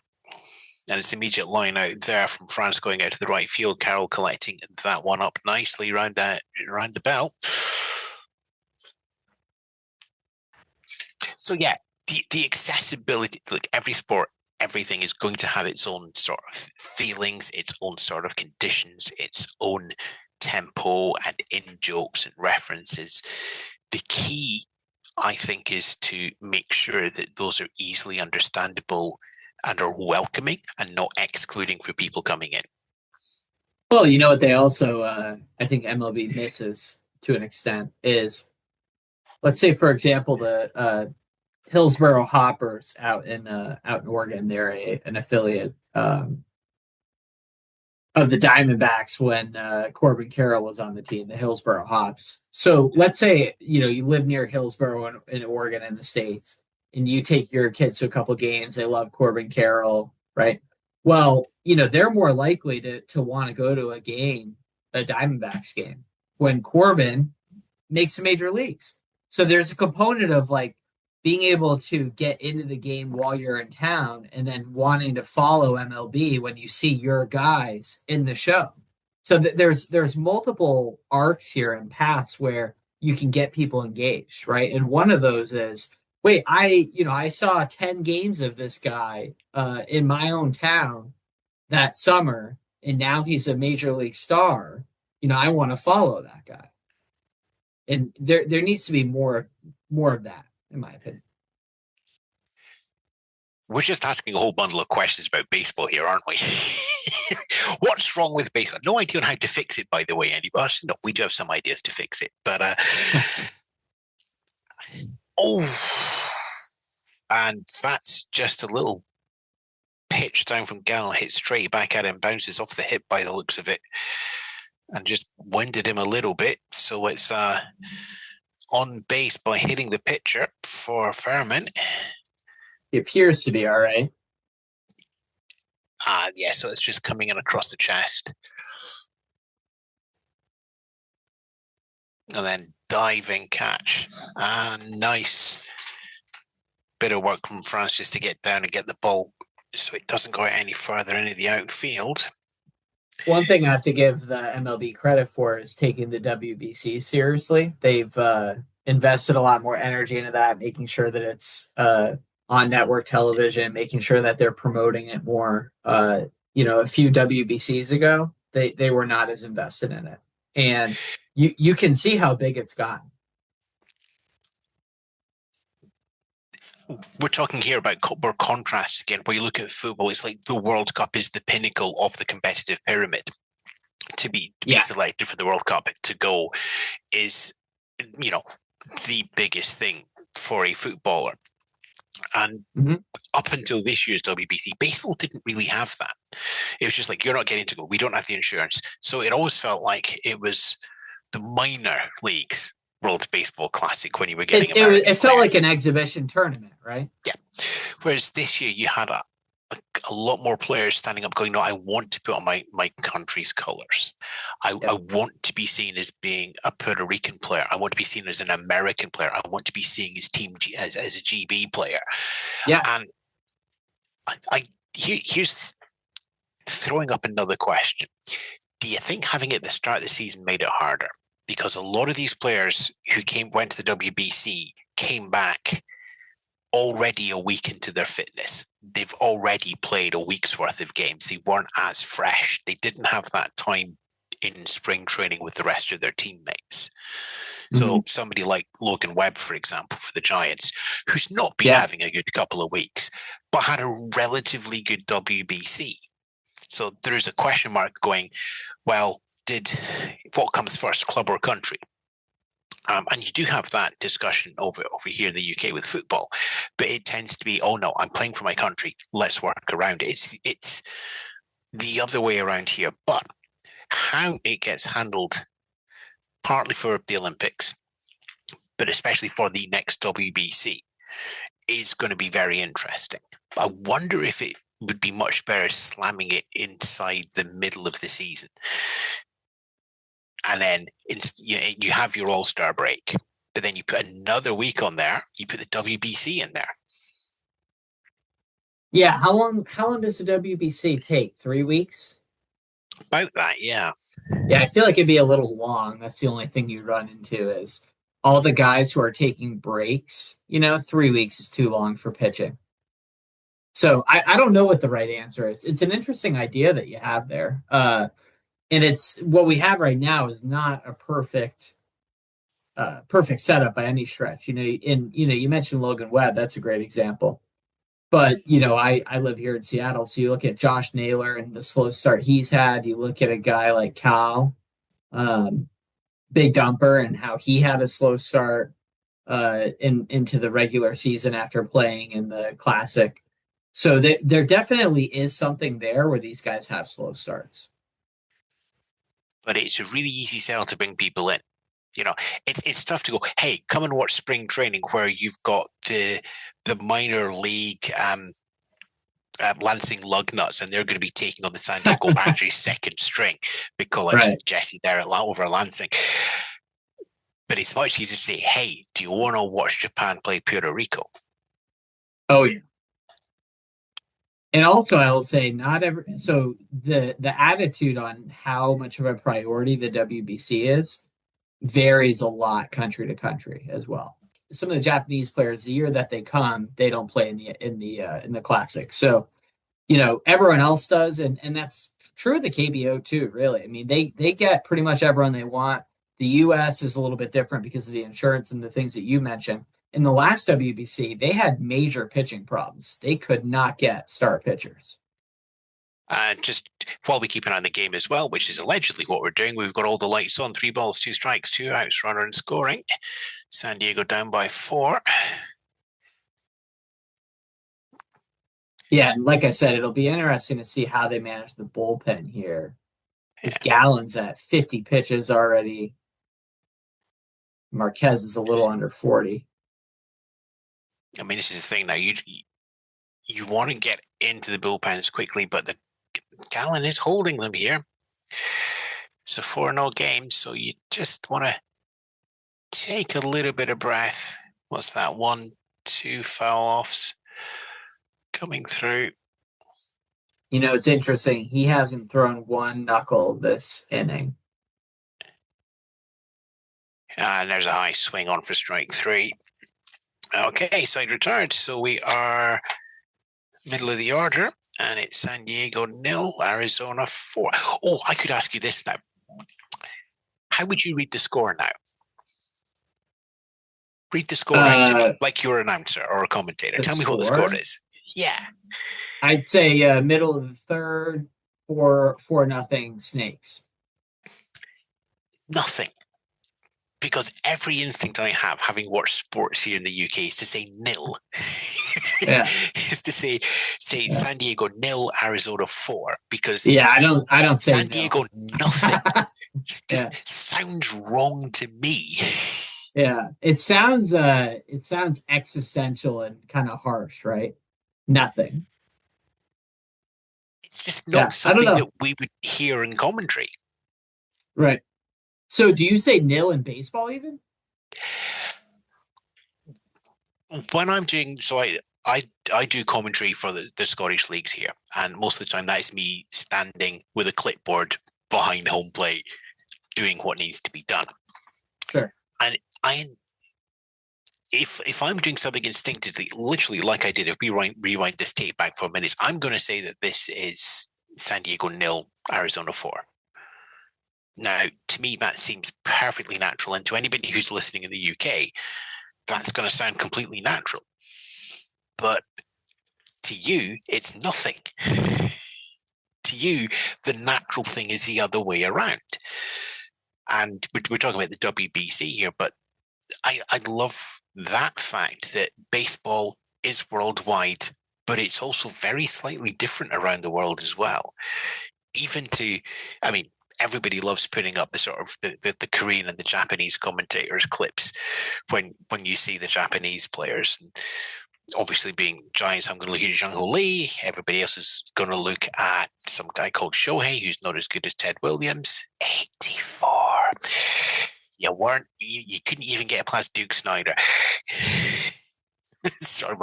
And it's immediate line out there from France going out to the right field. Carroll collecting that one up nicely around the belt. So yeah, the accessibility, like every sport, everything is going to have its own sort of feelings, its own sort of conditions, its own tempo and in jokes and references. The key, I think, is to make sure that those are easily understandable and are welcoming and not excluding for people coming in. Well, you know what they also, I think MLB misses to an extent is, let's say, for example, the Hillsboro Hoppers out in Oregon. They're an affiliate of the Diamondbacks when Corbin Carroll was on the team, the Hillsboro Hops. So let's say you live near Hillsboro in Oregon in the States, and you take your kids to a couple games. They love Corbin Carroll, right? Well, they're more likely to want to go to a game, a Diamondbacks game, when Corbin makes the major leagues. So there's a component of like being able to get into the game while you're in town and then wanting to follow MLB when you see your guys in the show. So there's multiple arcs here and paths where you can get people engaged, right? And one of those is, wait, I saw 10 games of this guy in my own town that summer, and now he's a major league star. I want to follow that guy. And there needs to be more of that, in my opinion. We're just asking a whole bundle of questions about baseball here, aren't we? What's wrong with baseball? No idea on how to fix it, by the way, Andy. Well, no, we do have some ideas to fix it. But, and that's just a little pitch down from Gall, hit straight back at him, bounces off the hip by the looks of it, and just winded him a little bit. So it's on base by hitting the pitcher for Furman. He appears to be all right. Yeah, so it's just coming in across the chest. And then diving catch. Nice bit of work from Francis to get down and get the ball so it doesn't go any further into the outfield. One thing I have to give the MLB credit for is taking the WBC seriously. They've invested a lot more energy into that, making sure that it's on network television, making sure that they're promoting it more. A few WBCs ago, they were not as invested in it. And you can see how big it's gotten. We're talking here about more contrasts again, where you look at football, it's like the World Cup is the pinnacle of the competitive pyramid. To be selected for the World Cup to go is, the biggest thing for a footballer. And up until this year's WBC, baseball didn't really have that. It was just like, you're not getting to go. We don't have the insurance. So it always felt like it was the minor leagues World Baseball Classic when you were getting it felt like an exhibition tournament, right? Yeah. Whereas this year you had a lot more players standing up going, no, I want to put on my country's colors. I want to be seen as being a Puerto Rican player. I want to be seen as an American player. I want to be seeing his team as a GB player. Yeah. And here's throwing up another question. Do you think having it at the start of the season made it harder? Because a lot of these players who went to the WBC came back already a week into their fitness. They've already played a week's worth of games. They weren't as fresh. They didn't have that time in spring training with the rest of their teammates. So somebody like Logan Webb, for example, for the Giants, who's not been having a good couple of weeks, but had a relatively good WBC. So there's a question mark going, well, what comes first, club or country? And you do have that discussion over here in the UK with football, but it tends to be, oh no, I'm playing for my country. Let's work around it. It's the other way around here. But how it gets handled, partly for the Olympics, but especially for the next WBC, is going to be very interesting. I wonder if it would be much better slamming it inside the middle of the season. And then you have your All-Star break, but then you put another week on there. You put the WBC in there. Yeah, how long does the WBC take? 3 weeks? About that, yeah. Yeah, I feel like it'd be a little long. That's the only thing you run into is all the guys who are taking breaks, 3 weeks is too long for pitching. So I don't know what the right answer is. It's an interesting idea that you have there. And it's what we have right now is not a perfect setup by any stretch. You mentioned Logan Webb, that's a great example. But I live here in Seattle, so you look at Josh Naylor and the slow start he's had. You look at a guy like Cal, um, Big Dumper, and how he had a slow start into the regular season after playing in the Classic. So there definitely is something there where these guys have slow starts. But it's a really easy sell to bring people in. It's tough to go, hey, come and watch spring training where you've got the minor league Lansing Lugnuts, and they're going to be taking on the San Diego Padres second string, big call out to Jesse there over Lansing. But it's much easier to say, hey, do you want to watch Japan play Puerto Rico? Oh, yeah. And also, I will say, the attitude on how much of a priority the WBC is varies a lot country to country as well. Some of the Japanese players, the year that they come, they don't play in the Classic. So, everyone else does, and that's true of the KBO too, really. I mean, they get pretty much everyone they want. The US is a little bit different because of the insurance and the things that you mentioned. In the last WBC, they had major pitching problems. They could not get star pitchers. And just while we keep an eye on the game as well, which is allegedly what we're doing, we've got all the lights on. 3 balls, 2 strikes, 2 outs, runner and scoring. San Diego down by 4. Yeah, and like I said, it'll be interesting to see how they manage the bullpen here. Because Gallen's at 50 pitches already. Marquez is a little under 40. I mean, this is the thing now. You want to get into the bullpens quickly, but the Gallen is holding them here. It's a 4-0 game, so you just want to take a little bit of breath. What's that? 1, 2 foul offs coming through. It's interesting. He hasn't thrown one knuckle this inning. And there's a high swing on for strike 3. Okay, side retired. So we are middle of the order, and it's San Diego 0, Arizona 4. Oh, I could ask you this now. How would you read the score now? Read the score out to me, like you're an announcer or a commentator. Tell me what the score is. Yeah. I'd say middle of the third, 4-0 Snakes. Nothing. Because every instinct I have, having watched sports here in the UK, is to say nil. Is to say San Diego 0, Arizona 4. Because I don't say San Diego nothing. It just sounds wrong to me. Yeah, it sounds existential and kind of harsh, right? Nothing. It's just not something that we would hear in commentary. Right. So do you say nil in baseball even? When I'm doing, so I do commentary for the Scottish leagues here, and most of the time that is me standing with a clipboard behind home plate doing what needs to be done. Sure. And if I'm doing something instinctively, literally like I did, if we rewind this tape back for a minute, I'm going to say that this is San Diego 0, Arizona 4. Now, to me, that seems perfectly natural. And to anybody who's listening in the UK, that's going to sound completely natural. But to you, it's nothing. To you, the natural thing is the other way around. And we're talking about the WBC here, but I love that fact that baseball is worldwide, but it's also very slightly different around the world as well. Everybody loves putting up the sort of the Korean and the Japanese commentators clips when you see the Japanese players. And obviously, being Giants, I'm going to look at Jung-Ho Lee. Everybody else is going to look at some guy called Shohei, who's not as good as Ted Williams. 84. You couldn't even get past Duke Snyder. Sorry,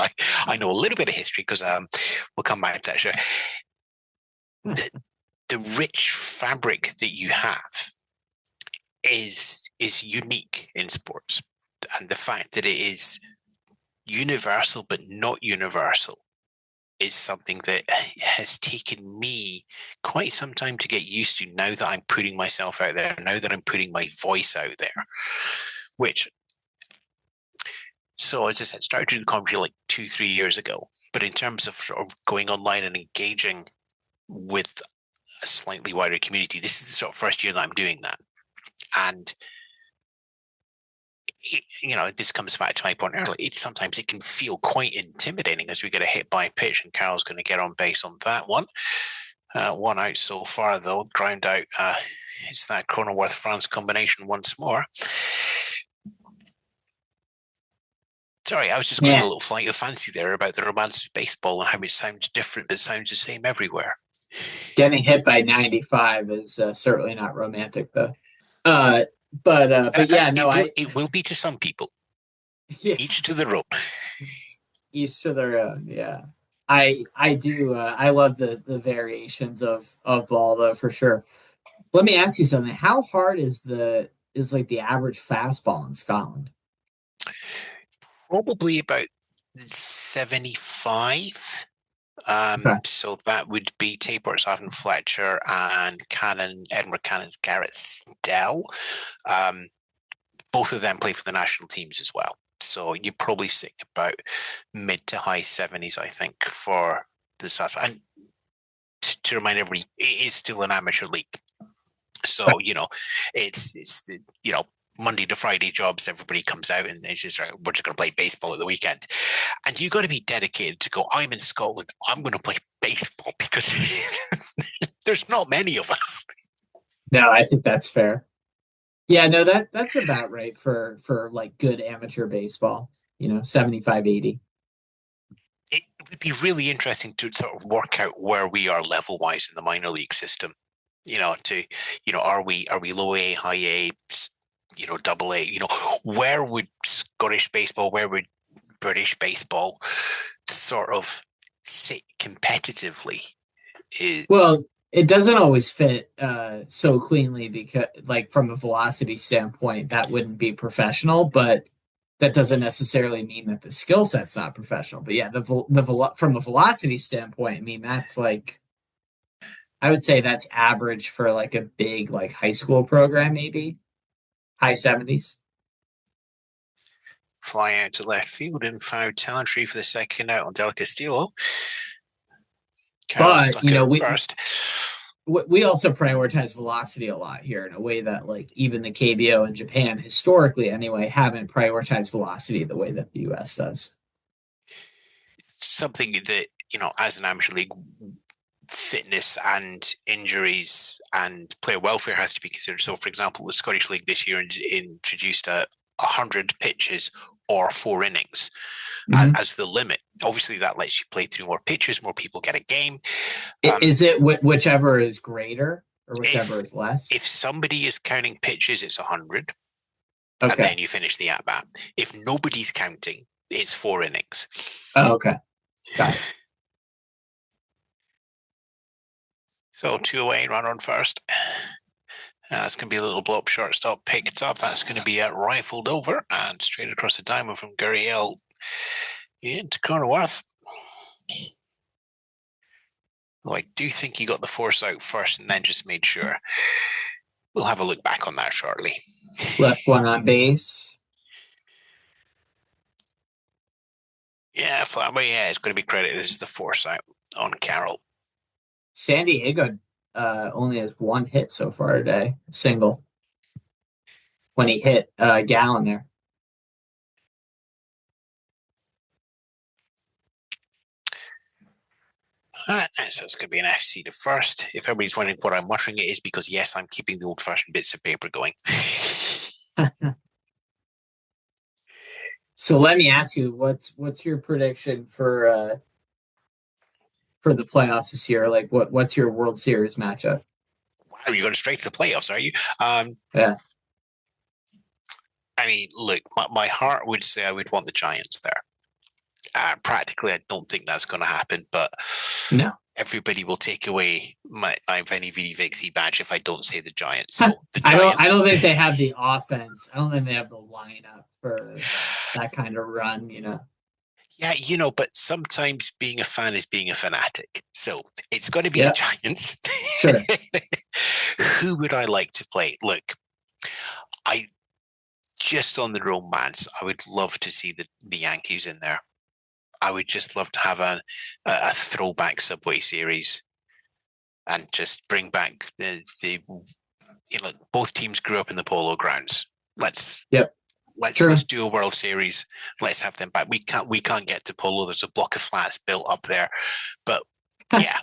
I know a little bit of history because we'll come back to that. Sure. The rich fabric that you have is unique in sports. and the fact that it is universal but not universal is something that has taken me quite some time to get used to, now that I'm putting myself out there, now that I'm putting my voice out there. So as I said, started doing commentary like 2-3 years ago, but in terms of sort of going online and engaging with a slightly wider community, this is the sort of first year that I'm doing that. And this comes back to my point earlier. Sometimes it can feel quite intimidating as we get a hit by pitch, and Carol's going to get on base on that one. One out so far, though. Ground out. It's that Cronenworth-France combination once more. Sorry, I was just going a little flight of fancy there about the romance of baseball and how it sounds different but sounds the same everywhere. Getting hit by 95 is certainly not romantic, though. But yeah, no, it will be to some people. Yeah. Each to their own. Each to their own. Yeah, I do. I love the variations of ball, though, for sure. Let me ask you something. How hard is like the average fastball in Scotland? Probably about 75. Okay. So that would be Taport's Avon Fletcher and Edinburgh Cannon's Garrett Stell. Both of them play for the national teams as well. So you're probably sitting about mid to high 70s, I think, for the South. And to remind everybody, it is still an amateur league. So, it's the, Monday to Friday jobs, everybody comes out and they just we're just going to play baseball at the weekend. And you got to be dedicated to go, I'm in Scotland, I'm going to play baseball, because there's not many of us. No, I think that's fair. Yeah, no, that's about right for like good amateur baseball, 75, 80. It would be really interesting to sort of work out where we are level wise in the minor league system. Are we low A, high A, double A, where would Scottish baseball, where would British baseball sort of sit competitively? Well, it doesn't always fit so cleanly, because like from a velocity standpoint, that wouldn't be professional, but that doesn't necessarily mean that the skill set's not professional. But yeah, from a velocity standpoint, I mean, that's like, I would say that's average for like a big like high school program, maybe high 70s. Fly out to left field in foul territory for the second out on Del Castillo. But we also prioritize velocity a lot here in a way that like even the KBO in Japan historically anyway haven't prioritized velocity the way that the US does. Something that, as an amateur league, fitness and injuries and player welfare has to be considered. So, for example, the Scottish League this year introduced 100 pitches or 4 innings as the limit. Obviously, that lets you play through more pitches, more people get a game. Is it whichever is greater or whichever is less? If somebody is counting pitches, it's 100. Okay. And then you finish the at-bat. If nobody's counting, it's 4 innings. Oh, okay. Got it. So 2 away, run on first. That's going to be a little blow-up shortstop picked up. That's going to be rifled over and straight across the diamond from Gurriel into Cronenworth. Well, I do think he got the force out first and then just made sure. We'll have a look back on that shortly. Left one on base. Yeah, it's going to be credited as the force out on Carroll. San Diego only has 1 hit so far today, a single. When he hit Gallon there. So it's going to be an FC to first. If everybody's wondering what I'm muttering, it is because, yes, I'm keeping the old-fashioned bits of paper going. So let me ask you, what's your prediction for the playoffs this year? Like, what's your World Series matchup? Wow, you're going straight to the playoffs, are you? Yeah. I mean, look, my heart would say I would want the Giants there. Practically, I don't think that's going to happen, but no. Everybody will take away my Veni Vidi Vixi badge if I don't say the Giants. So the Giants. I don't think they have the offense. I don't think they have the lineup for that kind of run, Yeah, but sometimes being a fan is being a fanatic. So it's going to be Yeah. the Giants. Sure. Who would I like to play? Look, I just on the romance, I would love to see the Yankees in there. I would just love to have a throwback Subway series and just bring back the both teams grew up in the Polo Grounds. Let's True. do a World Series. Let's have them back. We can't get to Polo. There's a block of flats built up there, but yeah.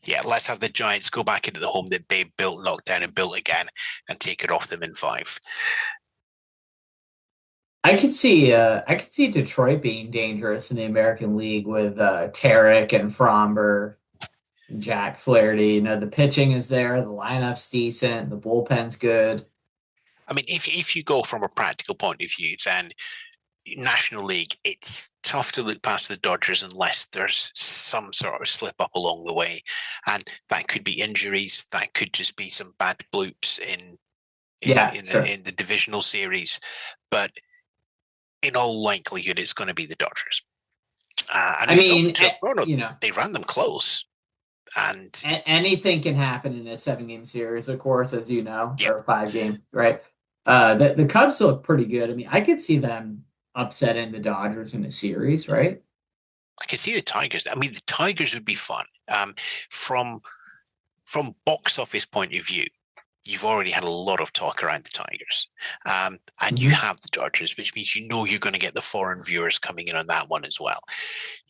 Yeah, let's have the Giants go back into the home that they built, knocked down, and built again, and take it off them in 5. I could see Detroit being dangerous in the American League with Tarek and Fromber, and Jack Flaherty. The pitching is there, the lineup's decent, the bullpen's good. I mean, if you go from a practical point of view, then National League, it's tough to look past the Dodgers unless there's some sort of slip up along the way, and that could be injuries, that could just be some bad bloops in the divisional series, but in all likelihood, it's going to be the Dodgers. They ran them close, and anything can happen in a 7-game series, of course, as you know, or a 5-game, right? The Cubs look pretty good. I mean, I could see them upsetting the Dodgers in a series, right? I could see the Tigers. I mean, the Tigers would be fun. From box office point of view, you've already had a lot of talk around the Tigers. And you have the Dodgers, which means you're going to get the foreign viewers coming in on that one as well.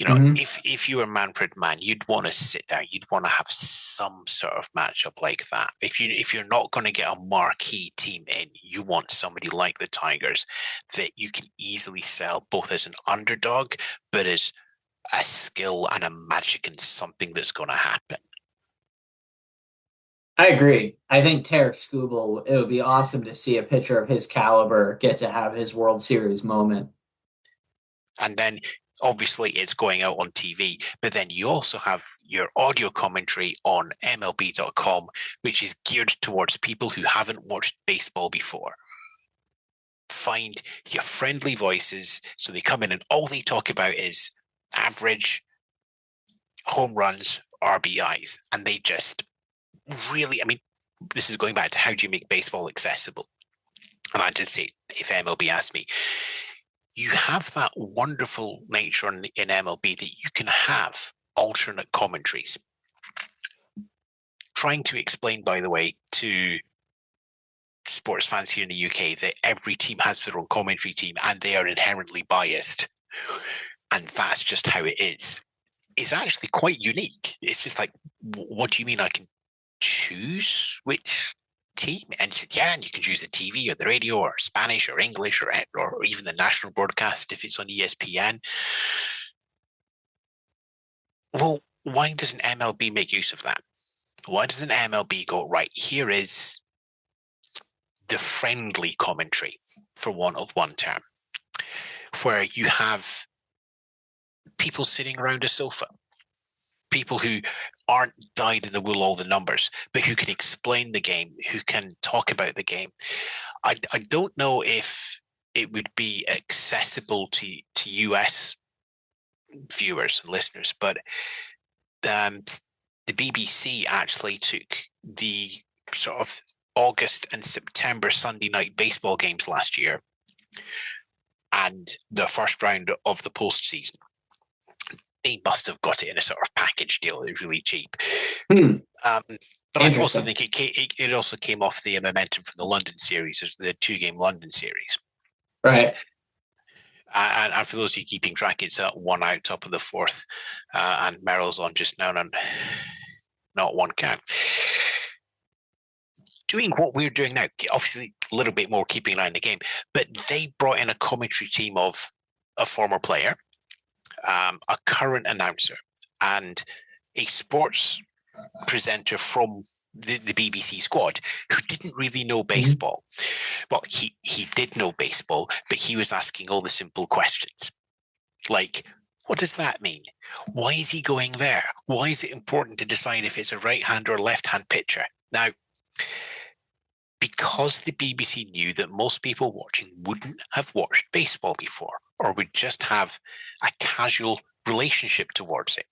If you were Manfred Mann, you'd want to sit there. You'd want to have some sort of matchup like that. If you're not going to get a marquee team in, you want somebody like the Tigers that you can easily sell both as an underdog, but as a skill and a magic and something that's going to happen. I agree. I think Tarek Skubal, it would be awesome to see a pitcher of his caliber get to have his World Series moment. And then obviously it's going out on TV, but then you also have your audio commentary on MLB.com, which is geared towards people who haven't watched baseball before. Find your friendly voices, so they come in and all they talk about is average, home runs, RBIs, and they just really, I mean, this is going back to how do you make baseball accessible? And I did say, if MLB asked me, you have that wonderful nature in MLB that you can have alternate commentaries. Trying to explain, by the way, to sports fans here in the UK that every team has their own commentary team and they are inherently biased. And that's just how it is. It's actually quite unique. It's just like, what do you mean I can choose which team? And he said, yeah, and you can choose the TV or the radio or Spanish or English or even the national broadcast if it's on ESPN. Well, why doesn't MLB make use of that? Why doesn't MLB go, right, here is the friendly commentary, for want of one term, where you have people sitting around a sofa, people who aren't dyed in the wool all the numbers, but who can explain the game, who can talk about the game. I don't know if it would be accessible to US viewers and listeners, but the BBC actually took the sort of August and September Sunday night baseball games last year and the first round of the postseason. They must have got it in a sort of package deal. It was really cheap. But I also think it also came off the momentum from the London series, the 2-game London series. Right. And for those of you keeping track, it's 1 out, top of the 4th. And Merrill's on just now, and not 1 count. Doing what we're doing now, obviously a little bit more keeping an eye on the game, but they brought in a commentary team of a former player, a current announcer, and a sports presenter from the BBC squad who didn't really know baseball. Well, he did know baseball, but he was asking all the simple questions. Like, what does that mean? Why is he going there? Why is it important to decide if it's a right-hand or left-hand pitcher? Now, because the BBC knew that most people watching wouldn't have watched baseball before, or would just have a casual relationship towards it.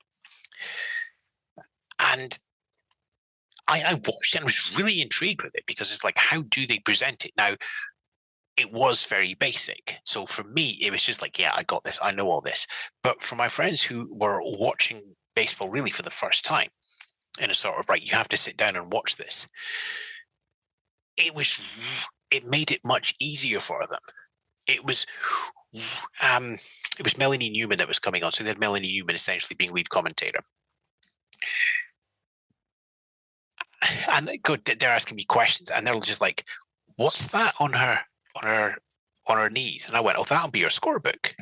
And I watched it and was really intrigued with it, because it's like, how do they present it? Now, it was very basic. So for me, it was just like, yeah, I got this. I know all this. But for my friends who were watching baseball really for the first time, in a sort of, right, you have to sit down and watch this, it made it much easier for them. It was Melanie Newman that was coming on. So they had Melanie Newman essentially being lead commentator. And they're asking me questions, and they're just like, what's that on her knees? And I went, oh, that'll be her scorebook.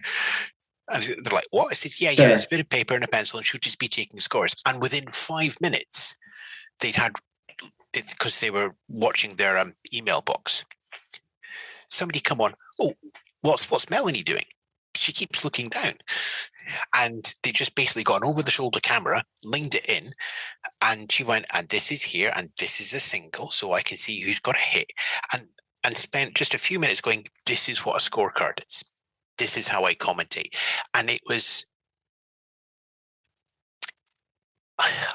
And they're like, what? I said, yeah, it's a bit of paper and a pencil, and she'll just be taking scores. And within 5 minutes, they'd had, because they were watching their email box, somebody come on, oh, what's Melanie doing? She keeps looking down. And they just basically got an over-the-shoulder camera, leaned it in, and she went, and this is here, and this is a single, so I can see who's got a hit. And spent just a few minutes going, this is what a scorecard is. This is how I commentate. And it was,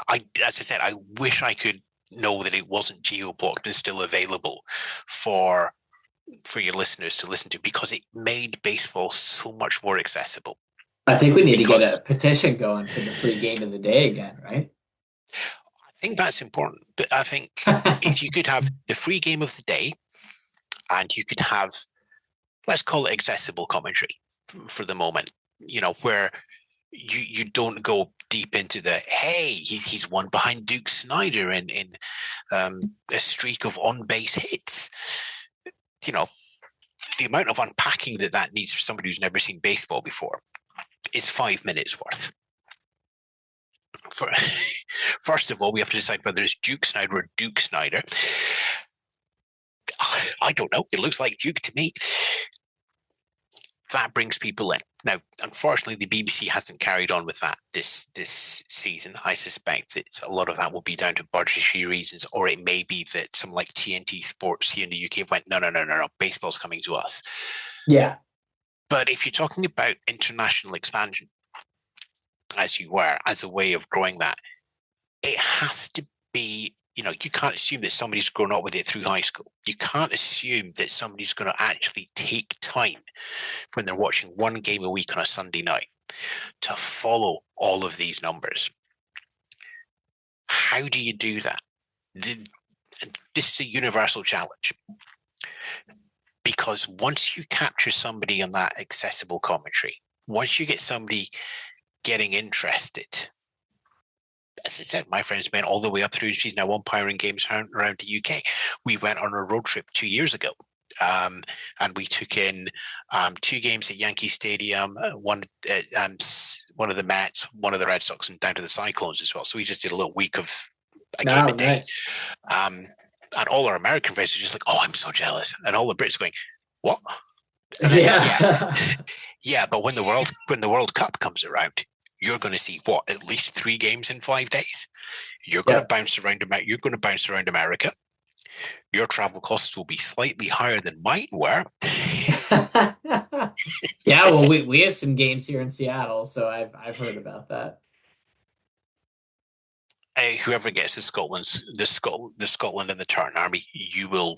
as I said, I wish I could know that it wasn't geo-blocked and still available for your listeners to listen to, because it made baseball so much more accessible. I think we need to get a petition going for the free game of the day again, right? I think that's important. But I think if you could have the free game of the day, and you could have, let's call it accessible commentary for the moment, where you don't go deep into the, hey, he's one behind Duke Snyder in a streak of on-base hits. The amount of unpacking that needs for somebody who's never seen baseball before is 5 minutes worth. First of all, we have to decide whether it's Duke Snyder or Duke Snyder. I don't know. It looks like Duke to me. That brings people in. Now, unfortunately, the BBC hasn't carried on with that this season. I suspect that a lot of that will be down to budgetary reasons, or it may be that some like TNT Sports here in the UK went, no, baseball's coming to us. Yeah. But if you're talking about international expansion, as you were, as a way of growing that, it has to be, you can't assume that somebody's grown up with it through high school. You can't assume that somebody's going to actually take time when they're watching one game a week on a Sunday night to follow all of these numbers. How do you do that? This is a universal challenge. Because once you capture somebody on that accessible commentary, once you get somebody getting interested, as I said, my friend's been all the way up through, she's now umpiring games around the UK. We went on a road trip 2 years ago, and we took in 2 games at Yankee Stadium, one of the Mets, one of the Red Sox, and down to the Cyclones as well. So we just did a little week of a game a day. Nice. And all our American friends are just like, oh, I'm so jealous. And all the Brits are going, what? And I said, yeah, but when the World Cup comes around, you're going to see at least 3 games in 5 days. You're going to bounce around. You're going to bounce around America. Your travel costs will be slightly higher than mine were. Yeah, well, we have some games here in Seattle, so I've heard about that. Whoever gets the Scotland and the Tartan Army, you will,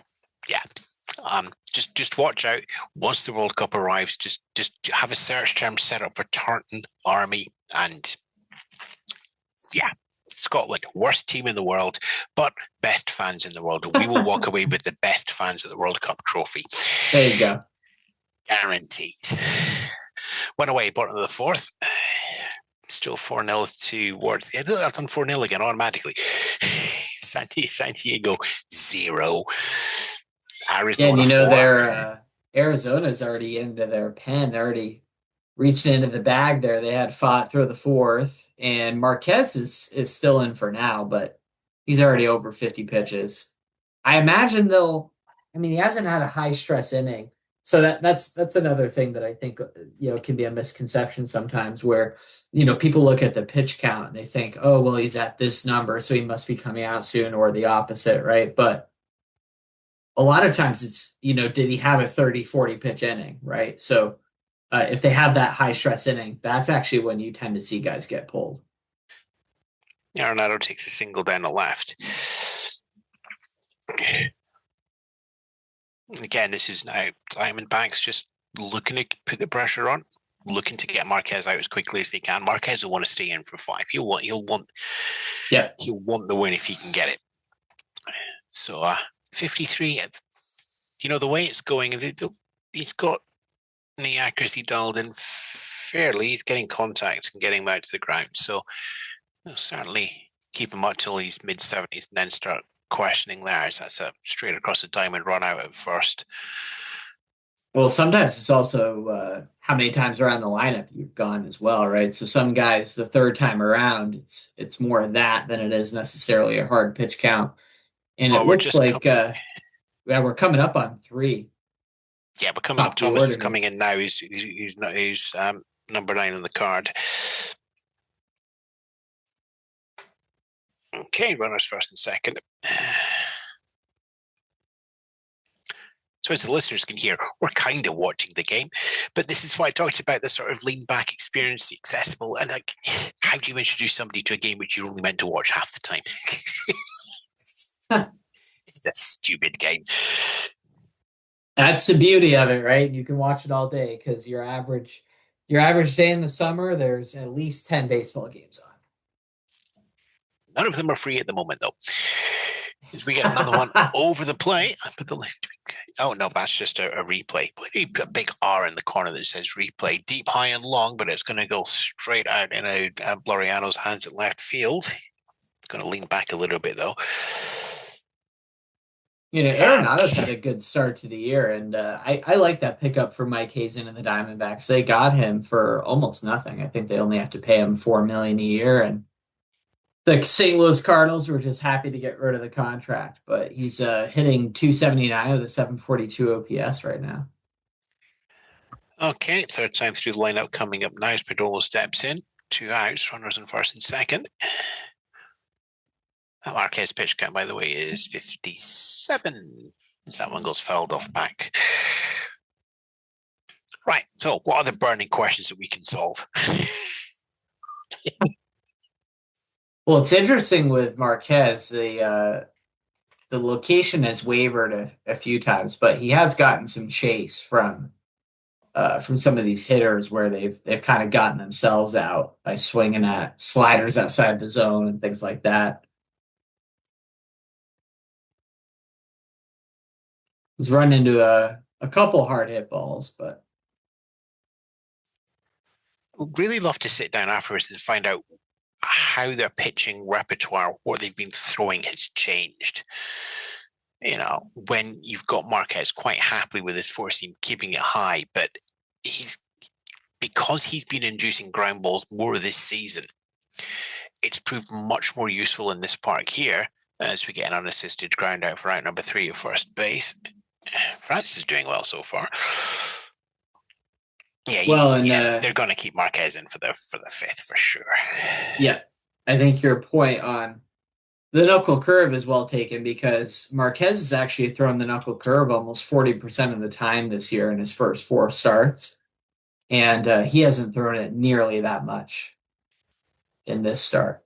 just watch out. Once the World Cup arrives, just have a search term set up for Tartan Army, and Scotland, worst team in the world, but best fans in the world. We will walk away with the best fans at the World Cup trophy. There you go. Guaranteed. Went away, bottom of the 4th. Still 4-0 towards. I've done 4-0 again automatically. San Diego 0. Arizona. Yeah, 4. their Arizona's already into their pen. They're already reaching into the bag there. They had fought through the 4th, and Marquez is still in for now, but he's already over 50 pitches. I imagine he hasn't had a high stress inning. So that's another thing that I think can be a misconception sometimes, where people look at the pitch count and they think, oh well, he's at this number, so he must be coming out soon, or the opposite, right? But a lot of times it's, did he have a 30, 40 pitch inning, right? So if they have that high stress inning, that's actually when you tend to see guys get pulled. Arenado takes a single down the left. Again, this is now Diamondbacks just looking to put the pressure on, looking to get Marquez out as quickly as they can. Marquez will want to stay in for 5. He'll want the win if he can get it. So 53. The way it's going, he's got the accuracy dialed in fairly. He's getting contacts and getting him out to the ground. So certainly keep him up till he's mid-70s and then start questioning theirs. That's a straight across the diamond run out at first. Well, sometimes it's also how many times around the lineup you've gone as well, right? So some guys, the third time around, it's more of that than it is necessarily a hard pitch count. And it looks like we're coming up on 3. Yeah, we're coming up. Thomas is coming in now. He's number 9 on the card. Okay, runners first and second. So as the listeners can hear, we're kind of watching the game, but this is why I talked about the sort of lean back experience, the accessible, and like, how do you introduce somebody to a game which you're only meant to watch half the time? It's a stupid game. That's the beauty of it, right? You can watch it all day because your average day in the summer, there's at least 10 baseball games on. None of them are free at the moment, though. As we get another one over the plate, I put the link. Oh no, that's just a replay. You put a big R in the corner that says replay, deep, high, and long, but it's going to go straight out in Laureano's hands at left field. It's going to lean back a little bit though. Arenado's had a good start to the year, and I like that pickup for Mike Hazen and the Diamondbacks. They got him for almost nothing. I think they only have to pay him $4 million a year, and the St. Louis Cardinals were just happy to get rid of the contract, but he's hitting .279 with a .742 OPS right now. Okay, third time through the lineup coming up now as Perdomo steps in. 2 outs, runners in first and second. That Marquez pitch count, by the way, is 57. That one goes fouled off back. Right, so what are the burning questions that we can solve? Well, it's interesting with Marquez. The location has wavered a few times, but he has gotten some chase from some of these hitters where they've kind of gotten themselves out by swinging at sliders outside the zone and things like that. He's run into a couple hard hit balls, but I'd really love to sit down afterwards and find out how their pitching repertoire, what they've been throwing, has changed. When you've got Marquez quite happily with his four seam, keeping it high, but because he's been inducing ground balls more this season, it's proved much more useful in this park here as we get an unassisted ground out for out number 3 at first base. France is doing well so far. Yeah, they're going to keep Marquez in for the 5th for sure. Yeah, I think your point on the knuckle curve is well taken because Marquez has actually thrown the knuckle curve almost 40% of the time this year in his first 4 starts, and he hasn't thrown it nearly that much in this start.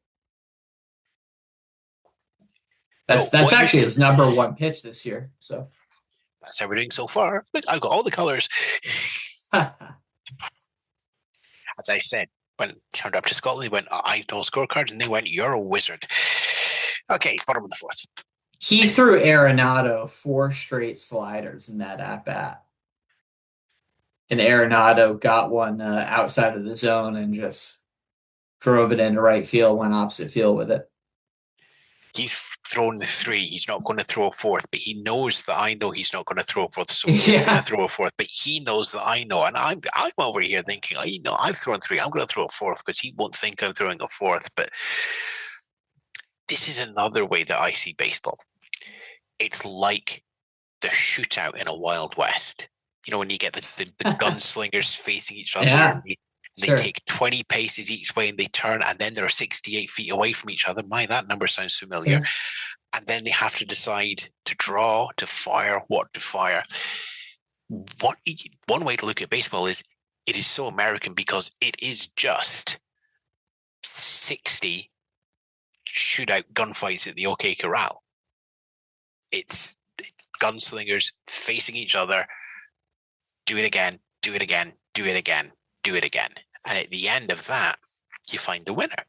That's actually his number 1 pitch this year. So that's how we're doing so far. Look, I've got all the colors. As I said, when it turned up to Scotland, they went, I know scorecards, and they went, you're a wizard. Okay, bottom of the 4th. He threw Arenado 4 straight sliders in that at-bat. And Arenado got one outside of the zone and just drove it into right field, went opposite field with it. He's thrown the 3. He's not going to throw a 4th, but he knows that I know he's not going to throw a 4th, so he's going to throw a 4th. But he knows that I know, and I'm over here thinking, I've thrown 3. I'm going to throw a 4th because he won't think I'm throwing a 4th. But this is another way that I see baseball. It's like the shootout in a Wild West. When you get the gunslingers facing each other. Yeah. They take 20 paces each way and they turn, and then they're 68 feet away from each other. That number sounds familiar. and then they have to decide to draw, to fire, what to fire. One way to look at baseball is it is so American because it is just 60 shootout gunfights at the OK Corral. It's gunslingers facing each other. Do it again, do it again, do it again, do it again. And at the end of that, you find the winner.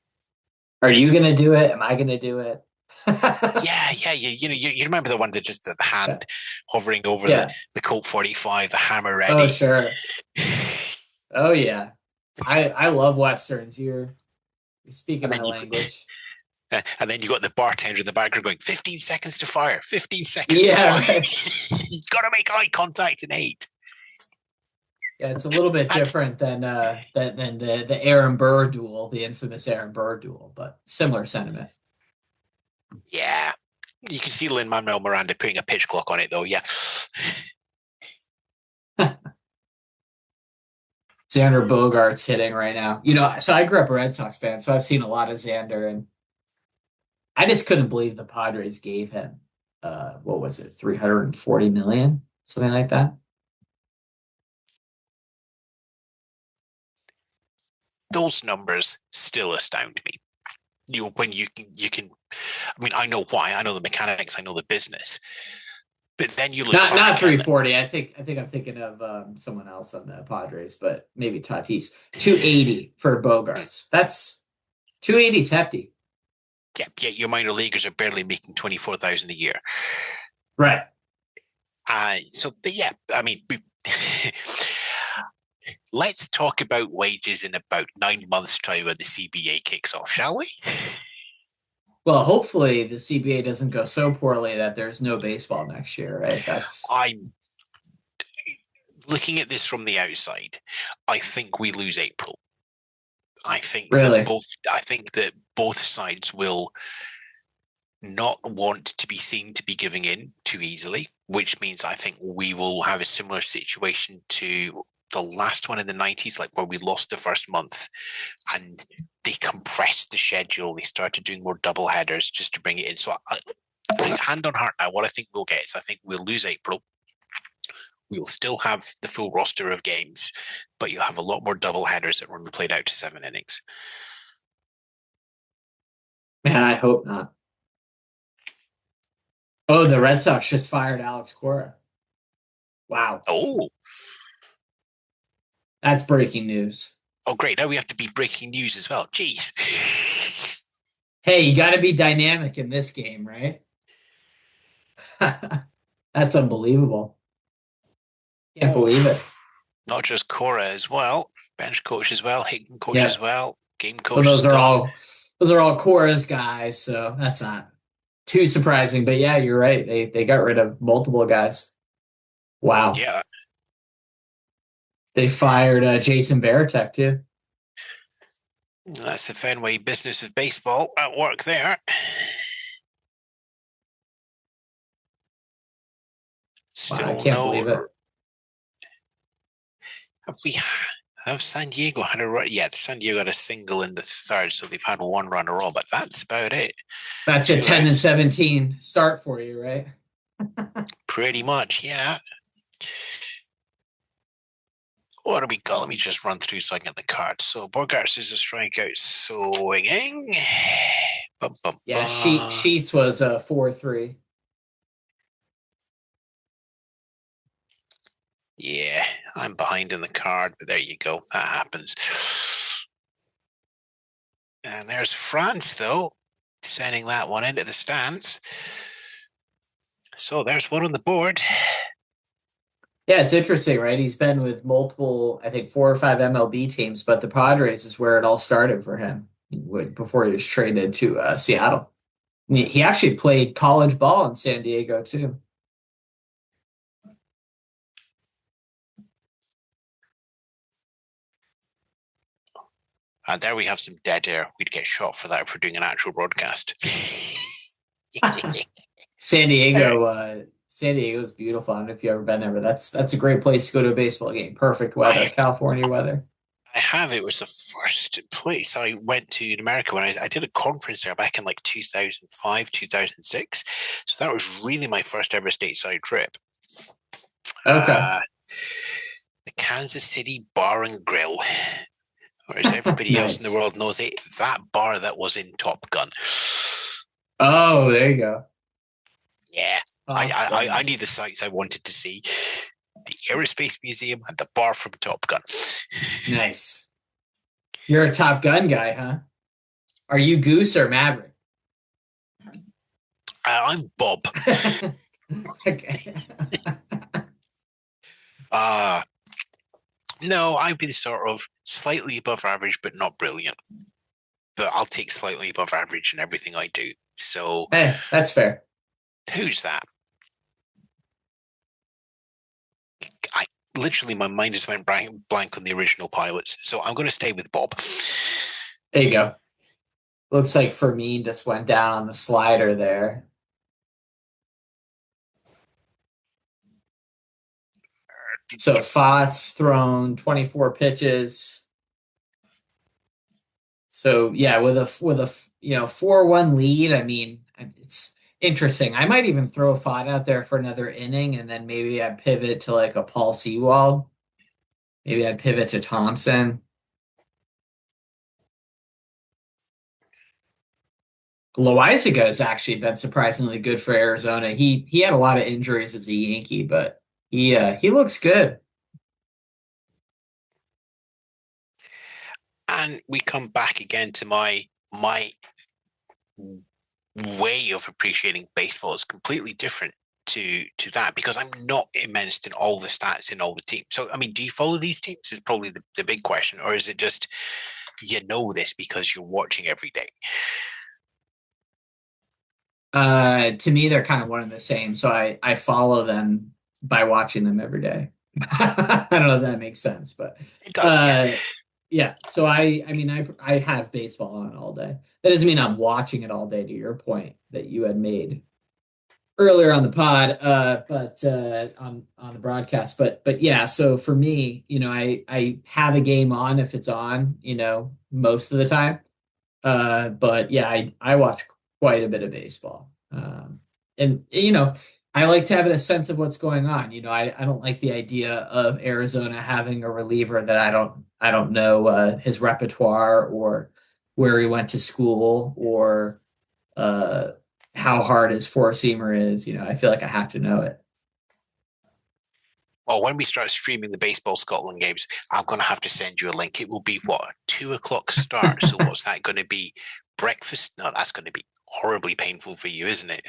Are you going to do it? Am I going to do it? Yeah. You remember the one that just the hand hovering over the Colt 45, the hammer ready. Oh, sure. Oh, yeah. I love Westerns. You're speaking my language. And then you got the bartender in the background going, 15 seconds to fire, 15 seconds to fire. Right. You got to make eye contact in 8. Yeah, it's a little bit different than the Aaron Burr duel, the infamous Aaron Burr duel, but similar sentiment. Yeah. You can see Lin-Manuel Miranda putting a pitch clock on it, though, yeah. Xander Bogaerts hitting right now. So I grew up a Red Sox fan, so I've seen a lot of Xander, and I just couldn't believe the Padres gave him, what was it, $340 million, something like that. Those numbers still astound me. When you can, I mean, I know why, I know the mechanics, I know the business, but then you look not 340. I think I'm thinking of someone else on the Padres, but maybe Tatis. 280 for Bogaerts. That's 280 is hefty. Yeah, your minor leaguers are barely making $24,000 a year, right? So yeah, I mean. Let's talk about wages in about 9 months' time when the CBA kicks off, shall we? Well, hopefully the CBA doesn't go so poorly that there's no baseball next year, right? I'm looking at this from the outside. I think we lose April. I think that both sides will not want to be seen to be giving in too easily, which means I think we will have a similar situation to the last one in the 90s, like where we lost the first month and they compressed the schedule. They started doing more double headers just to bring it in. So hand on heart now, what I think we'll get is I think we'll lose April. We'll still have the full roster of games, but you'll have a lot more double headers that were played out to 7 innings. Man, I hope not. Oh, the Red Sox just fired Alex Cora. Wow. Oh. That's breaking news. Oh, great. Now we have to be breaking news as well. Jeez. Hey, you got to be dynamic in this game, right? That's unbelievable. Can't believe it. Not just Cora as well. Bench coach as well. Hitting coach as well. Game coach. Well, those are all Cora's guys, so that's not too surprising. But yeah, you're right. They got rid of multiple guys. Wow. Yeah. They fired Jason Varitek, too. That's the Fenway business of baseball at work there. Still, I can't believe it. Have San Diego had a run? Yeah, San Diego had a single in the third, so they've had one runner all, but that's about it. That's a 10-17 start for you, right? Pretty much, yeah. What do we got? Let me just run through so I can get the cards. So Bogaerts is a strikeout swinging. Yeah, Sheets was 4-3. Yeah, I'm behind in the card, but there you go. That happens. And there's France, though, sending that one into the stands. So there's one on the board. Yeah, it's interesting, right? He's been with multiple, I think 4 or 5 MLB teams, but the Padres is where it all started for him before he was traded to Seattle. He actually played college ball in San Diego, too. And there we have some dead air. We'd get shot for that if we're doing an actual broadcast. San Diego is beautiful. I don't know if you've ever been there, but that's a great place to go to a baseball game. Perfect weather, California weather. I have. It was the first place I went to in America when I did a conference there back in like 2005, 2006. So that was really my first ever stateside trip. Okay. The Kansas City Bar and Grill, or as everybody else in the Nice. world knows it, that bar that was in Top Gun. Oh, there you go. Yeah, I knew the sites I wanted to see: the Aerospace Museum and the bar from Top Gun. Nice. You're a Top Gun guy, huh? Are you Goose or Maverick? I'm Bob. Okay. No, I'd be sort of slightly above average, but not brilliant. But I'll take slightly above average in everything I do. So, Hey, that's fair. who's that? I literally, my mind just went blank on the original pilots. So I'm going to stay with Bob. There you go. Looks like Fermin just went down on the slider there. So Fott's thrown 24 pitches. So yeah, with a 4-1 lead, I mean, it's interesting. I might even throw Fott out there for another inning, and then maybe I'd pivot to like a Paul Sewald. Maybe I'd pivot to Thompson. Loizaga has actually been surprisingly good for Arizona. He had a lot of injuries as a Yankee, but he looks good. And we come back again to my way of appreciating baseball is completely different to that, because I'm not immersed in all the stats in all the teams. So, I mean, do you follow these teams is probably the big question, or is it just you know this because you're watching every day? To me, they're kind of one and the same. So I follow them by watching them every day. I don't know if that makes sense, but It does. yeah. So I mean I have baseball on all day. That doesn't mean I'm watching it all day, to your point that you had made earlier on the pod, but on the broadcast. But yeah, so for me, I have a game on if it's on, most of the time. But yeah, I watch quite a bit of baseball. And I like to have a sense of what's going on. I don't like the idea of Arizona having a reliever that I don't know his repertoire or where he went to school or uh how hard his four-seamer is. I feel like I have to know it. Well, when we start streaming the baseball Scotland games, I'm going to have to send you a link. It will be what, 2 o'clock start. So what's that going to be? Breakfast? No, that's going to be horribly painful for you, isn't it?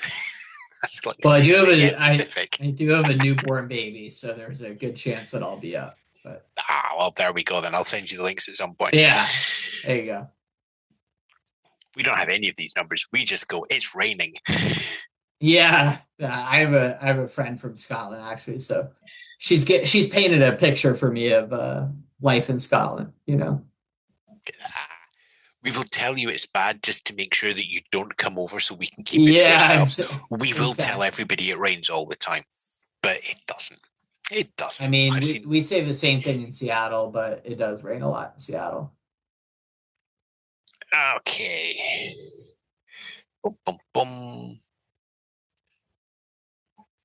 That's like Well, 6 a.m. Pacific. I do have a newborn baby, so there's a good chance that I'll be up. But well, there we go then. I'll send you the links at some point. yeah, there you go. We don't have any of these numbers. We just go, it's raining. Yeah, I have a friend from Scotland actually, so she's painted a picture for me of life in Scotland. We will tell you it's bad just to make sure that you don't come over so we can keep it to ourselves. We will tell everybody it rains all the time, but it doesn't. It doesn't. I mean, we say the same thing in Seattle, but it does rain a lot in Seattle. Okay. Boom, boom, boom.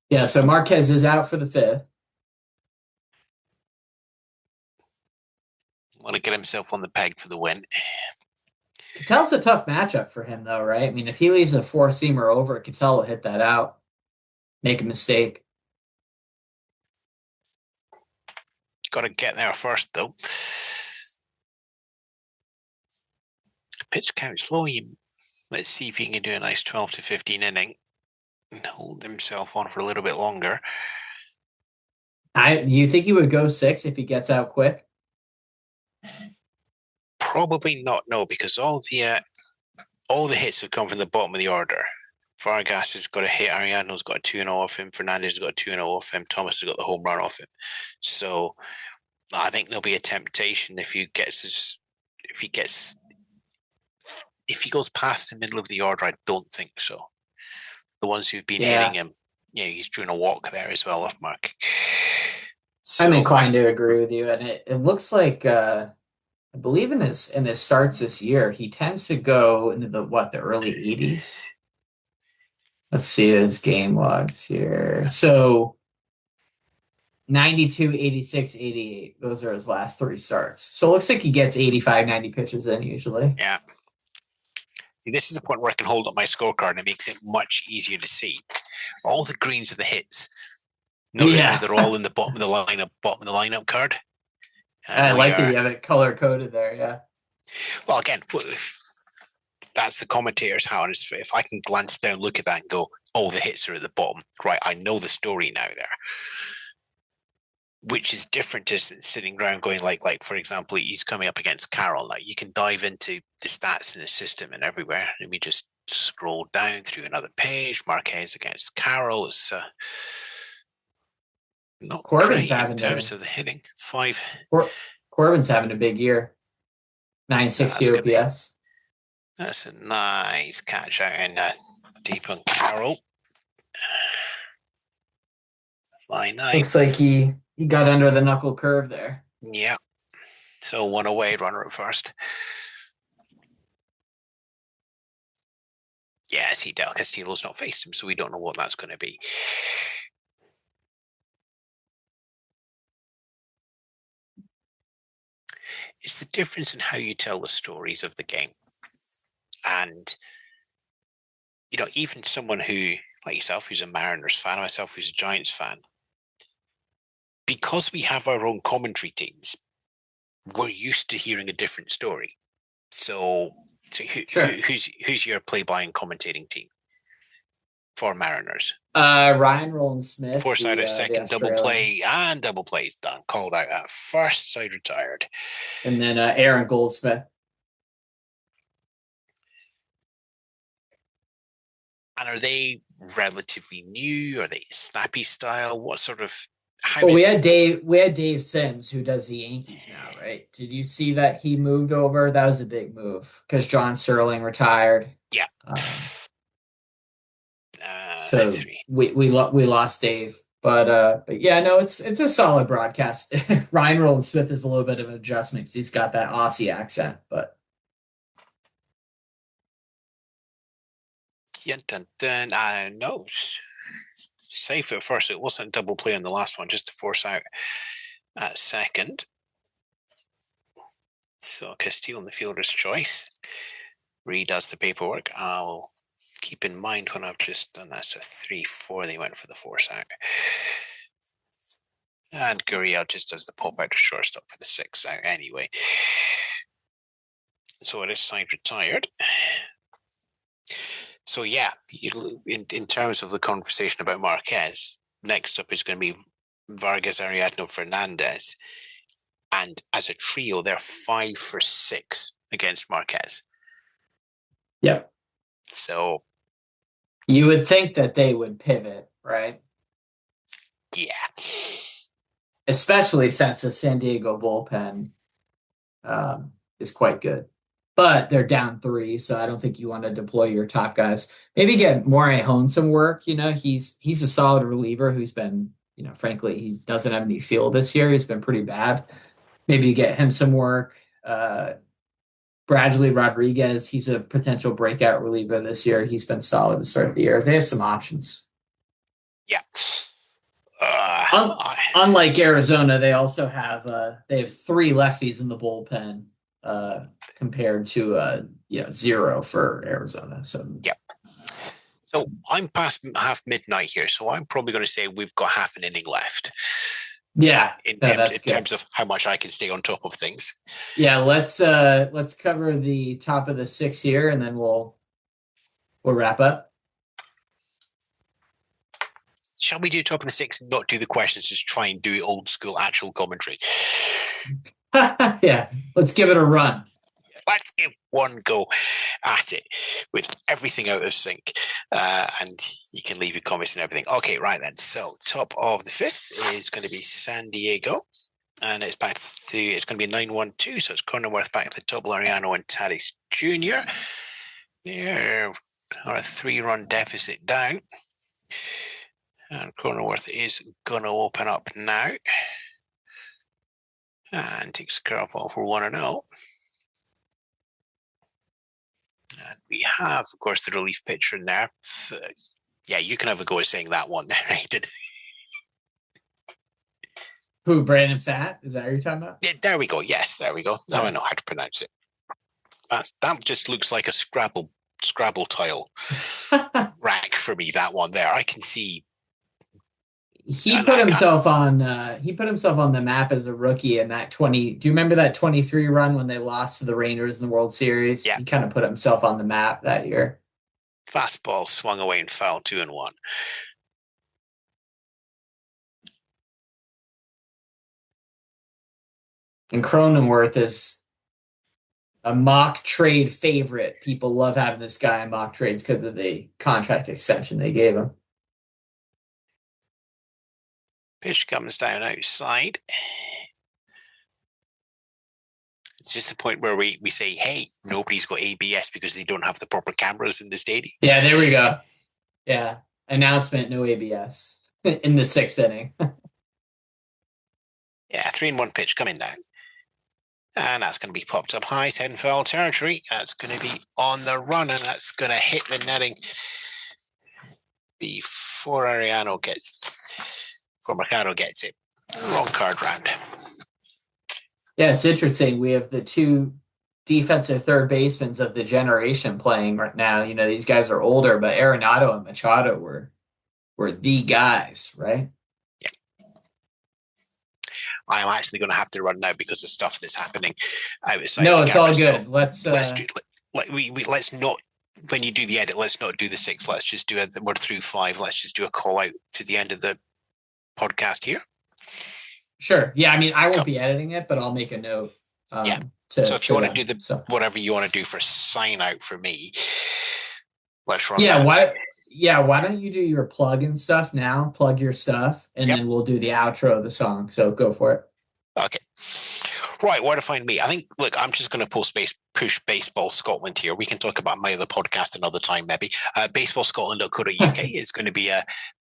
Yeah, so Marquez is out for the 5th. Want to get himself on the peg for the win. Ketel's a tough matchup for him, though, right? I mean, if he leaves a four-seamer over, Ketel will hit that out, make a mistake. Got to get there first, though. Pitch count's low. Let's see if he can do a nice 12 to 15 inning and hold himself on for a little bit longer. Do you think he would go 6 if he gets out quick? Probably not, no, because all the hits have come from the bottom of the order. Vargas has got a hit, Ariano's got a 2-0 off him, Fernandez has got a 2-0 off him, Thomas has got the home run off him. So I think there'll be a temptation if he goes past the middle of the order. I don't think so. The ones who've been hitting him, he's doing a walk there as well off mark. So, I'm inclined to agree with you, and it looks like I believe in his starts this year, he tends to go into the early 80s. Let's see his game logs here. So 92, 86, 88. Those are his last three starts. So it looks like he gets 85, 90 pitches in usually. Yeah. See, this is the point where I can hold up my scorecard and it makes it much easier to see. All the greens are the hits. Notice how they're all in the bottom of the lineup card. And I like that you have it color coded there, yeah. Well, again, that's the commentator's how. If I can glance down, look at that, and go, "Oh, the hits are at the bottom." Right, I know the story now there, which is different to sitting around going like for example, he's coming up against Carroll. Like you can dive into the stats in the system and everywhere. Let me just scroll down through another page. Marquez against Carroll is not Corbin's great in terms of the hitting. Corbin's having a big year. 960 OPS. That's a nice catch out in deep on Carroll. Fine, nice. Looks like he got under the knuckle curve there. Yeah. So one away, runner at first. Yeah, see, Del Castillo's not faced him, so we don't know what that's going to be. It's the difference in how you tell the stories of the game. And, even someone who, like yourself, who's a Mariners fan, myself, who's a Giants fan, because we have our own commentary teams, we're used to hearing a different story. So who's your play-by and commentating team for Mariners? Ryan Roland Smith. Force out at second, double play is done. Called out at first, side retired. And then Aaron Goldsmith. And are they relatively new? Are they snappy style? What sort of? We had Dave Sims who does the Yankees now, right? Did you see that he moved over? That was a big move because John Sterling retired. Yeah. So we lost Dave, but yeah, no, it's a solid broadcast. Ryan Roland Smith is a little bit of an adjustment because he's got that Aussie accent, but. Yeah, no. Safe at first. It wasn't a double play on the last one, just to force out at second. So Castillo in the fielder's choice. Redoes the paperwork. I'll keep in mind when I've just done that's a 3-4. They went for the force out. And Gurriel just does the pop out to shortstop for the 6 out anyway. So it is side retired. So yeah, in terms of the conversation about Marquez, next up is going to be Vargas, Ariadno, Fernandez. And as a trio, they're 5 for 6 against Marquez. Yeah. So you would think that they would pivot, right? Yeah. Especially since the San Diego bullpen is quite good. But they're down 3, so I don't think you want to deploy your top guys. Maybe get Morejon some work. He's a solid reliever who's been, frankly, he doesn't have any feel this year. He's been pretty bad. Maybe get him some work. Bradley Rodriguez, he's a potential breakout reliever this year. He's been solid to start the year. They have some options. Yeah. Unlike Arizona, they also have 3 lefties in the bullpen. Compared to 0 for Arizona. So yeah. So I'm past half midnight here, so I'm probably going to say we've got half an inning left. Yeah, in terms of how much I can stay on top of things. Yeah, let's cover the top of the 6 here, and then we'll wrap up. Shall we do top of the 6 and not do the questions? Just try and do old school actual commentary. Yeah, let's give it a run. Let's give one go at it with everything out of sync. And you can leave your comments and everything. Okay, right then. So top of the 5th is going to be San Diego. And it's it's going to be 9-1-2. So it's Cronenworth back to the top, Laureano and Tatis Jr. There are a 3-run deficit down. And Cronenworth is going to open up now. And takes a curveball for 1-0. And we have, of course, the relief pitcher in there. Yeah, you can have a go at saying that one there, Aidan. Who, Brandon Pfaadt? Is that what you're talking about? Yeah, there we go. Yes, there we go. Now I know how to pronounce it. That just looks like a Scrabble tile rack for me, that one there. I can see. He put himself on the map as a rookie in that 20. Do you remember that 23 run when they lost to the Rangers in the World Series? Yeah. He kind of put himself on the map that year. Fastball swung away and foul, 2-1. And Cronenworth is a mock trade favorite. People love having this guy in mock trades because of the contract extension they gave him. Pitch comes down outside. It's just the point where we say, hey, nobody's got ABS because they don't have the proper cameras in the stadium. Yeah, there we go. Yeah. Announcement, no ABS in the 6th inning. Yeah, 3-1 pitch coming down. And that's going to be popped up high, 10 foul territory. That's going to be on the run, and that's going to hit the netting before Mercado gets it. Wrong card round. Yeah, it's interesting. We have the two defensive third basemen of the generation playing right now. You know, these guys are older, but Arenado and Machado were the guys, right? Yeah. I'm actually going to have to run now because of stuff that's happening outside. No, the it's camera. all good. So let's let's not. When you do the edit, let's not do the 6. Let's just do we're through 5. Let's just do a call out to the end of the podcast here. Sure. Yeah, I mean, I won't be editing it, but I'll make a note. Yeah. So if you want to do whatever you want to do for sign out for me, let's run. Yeah. Why don't you do your plug and stuff now? Plug your stuff, and then we'll do the outro of the song. So go for it. Okay. Right, where to find me? I think, look, I'm just going to push Baseball Scotland here. We can talk about my other podcast another time, maybe. Baseballscotland.co.uk is going to be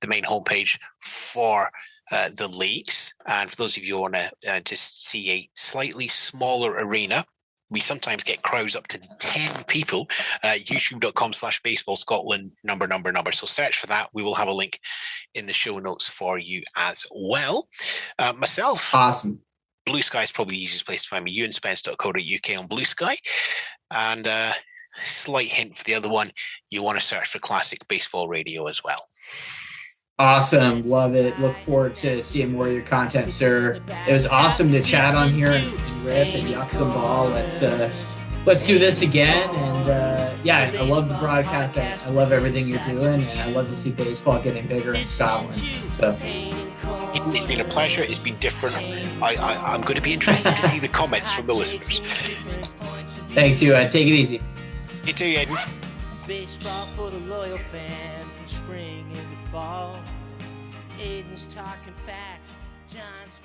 the main homepage for the leagues. And for those of you who want to just see a slightly smaller arena, we sometimes get crowds up to 10 people. YouTube.com/Baseball Scotland number. So search for that. We will have a link in the show notes for you as well. Myself. Awesome. Blue Sky is probably the easiest place to find me. ewanspence.co.uk on Blue Sky. And slight hint for the other one, you want to search for Classic Baseball Radio as well. Awesome. Love it. Look forward to seeing more of your content, sir. It was awesome to chat on here and riff and yuck some ball. Let's do this again. And I love the broadcast. I love everything you're doing, and I love to see baseball getting bigger in Scotland. So it's been a pleasure. It's been different. I'm going to be interested to see the comments from the listeners. Thanks, Ewan. Take it easy. You too, Aidan. Baseball for the loyal fan from spring into fall. Aidan's talking facts, John's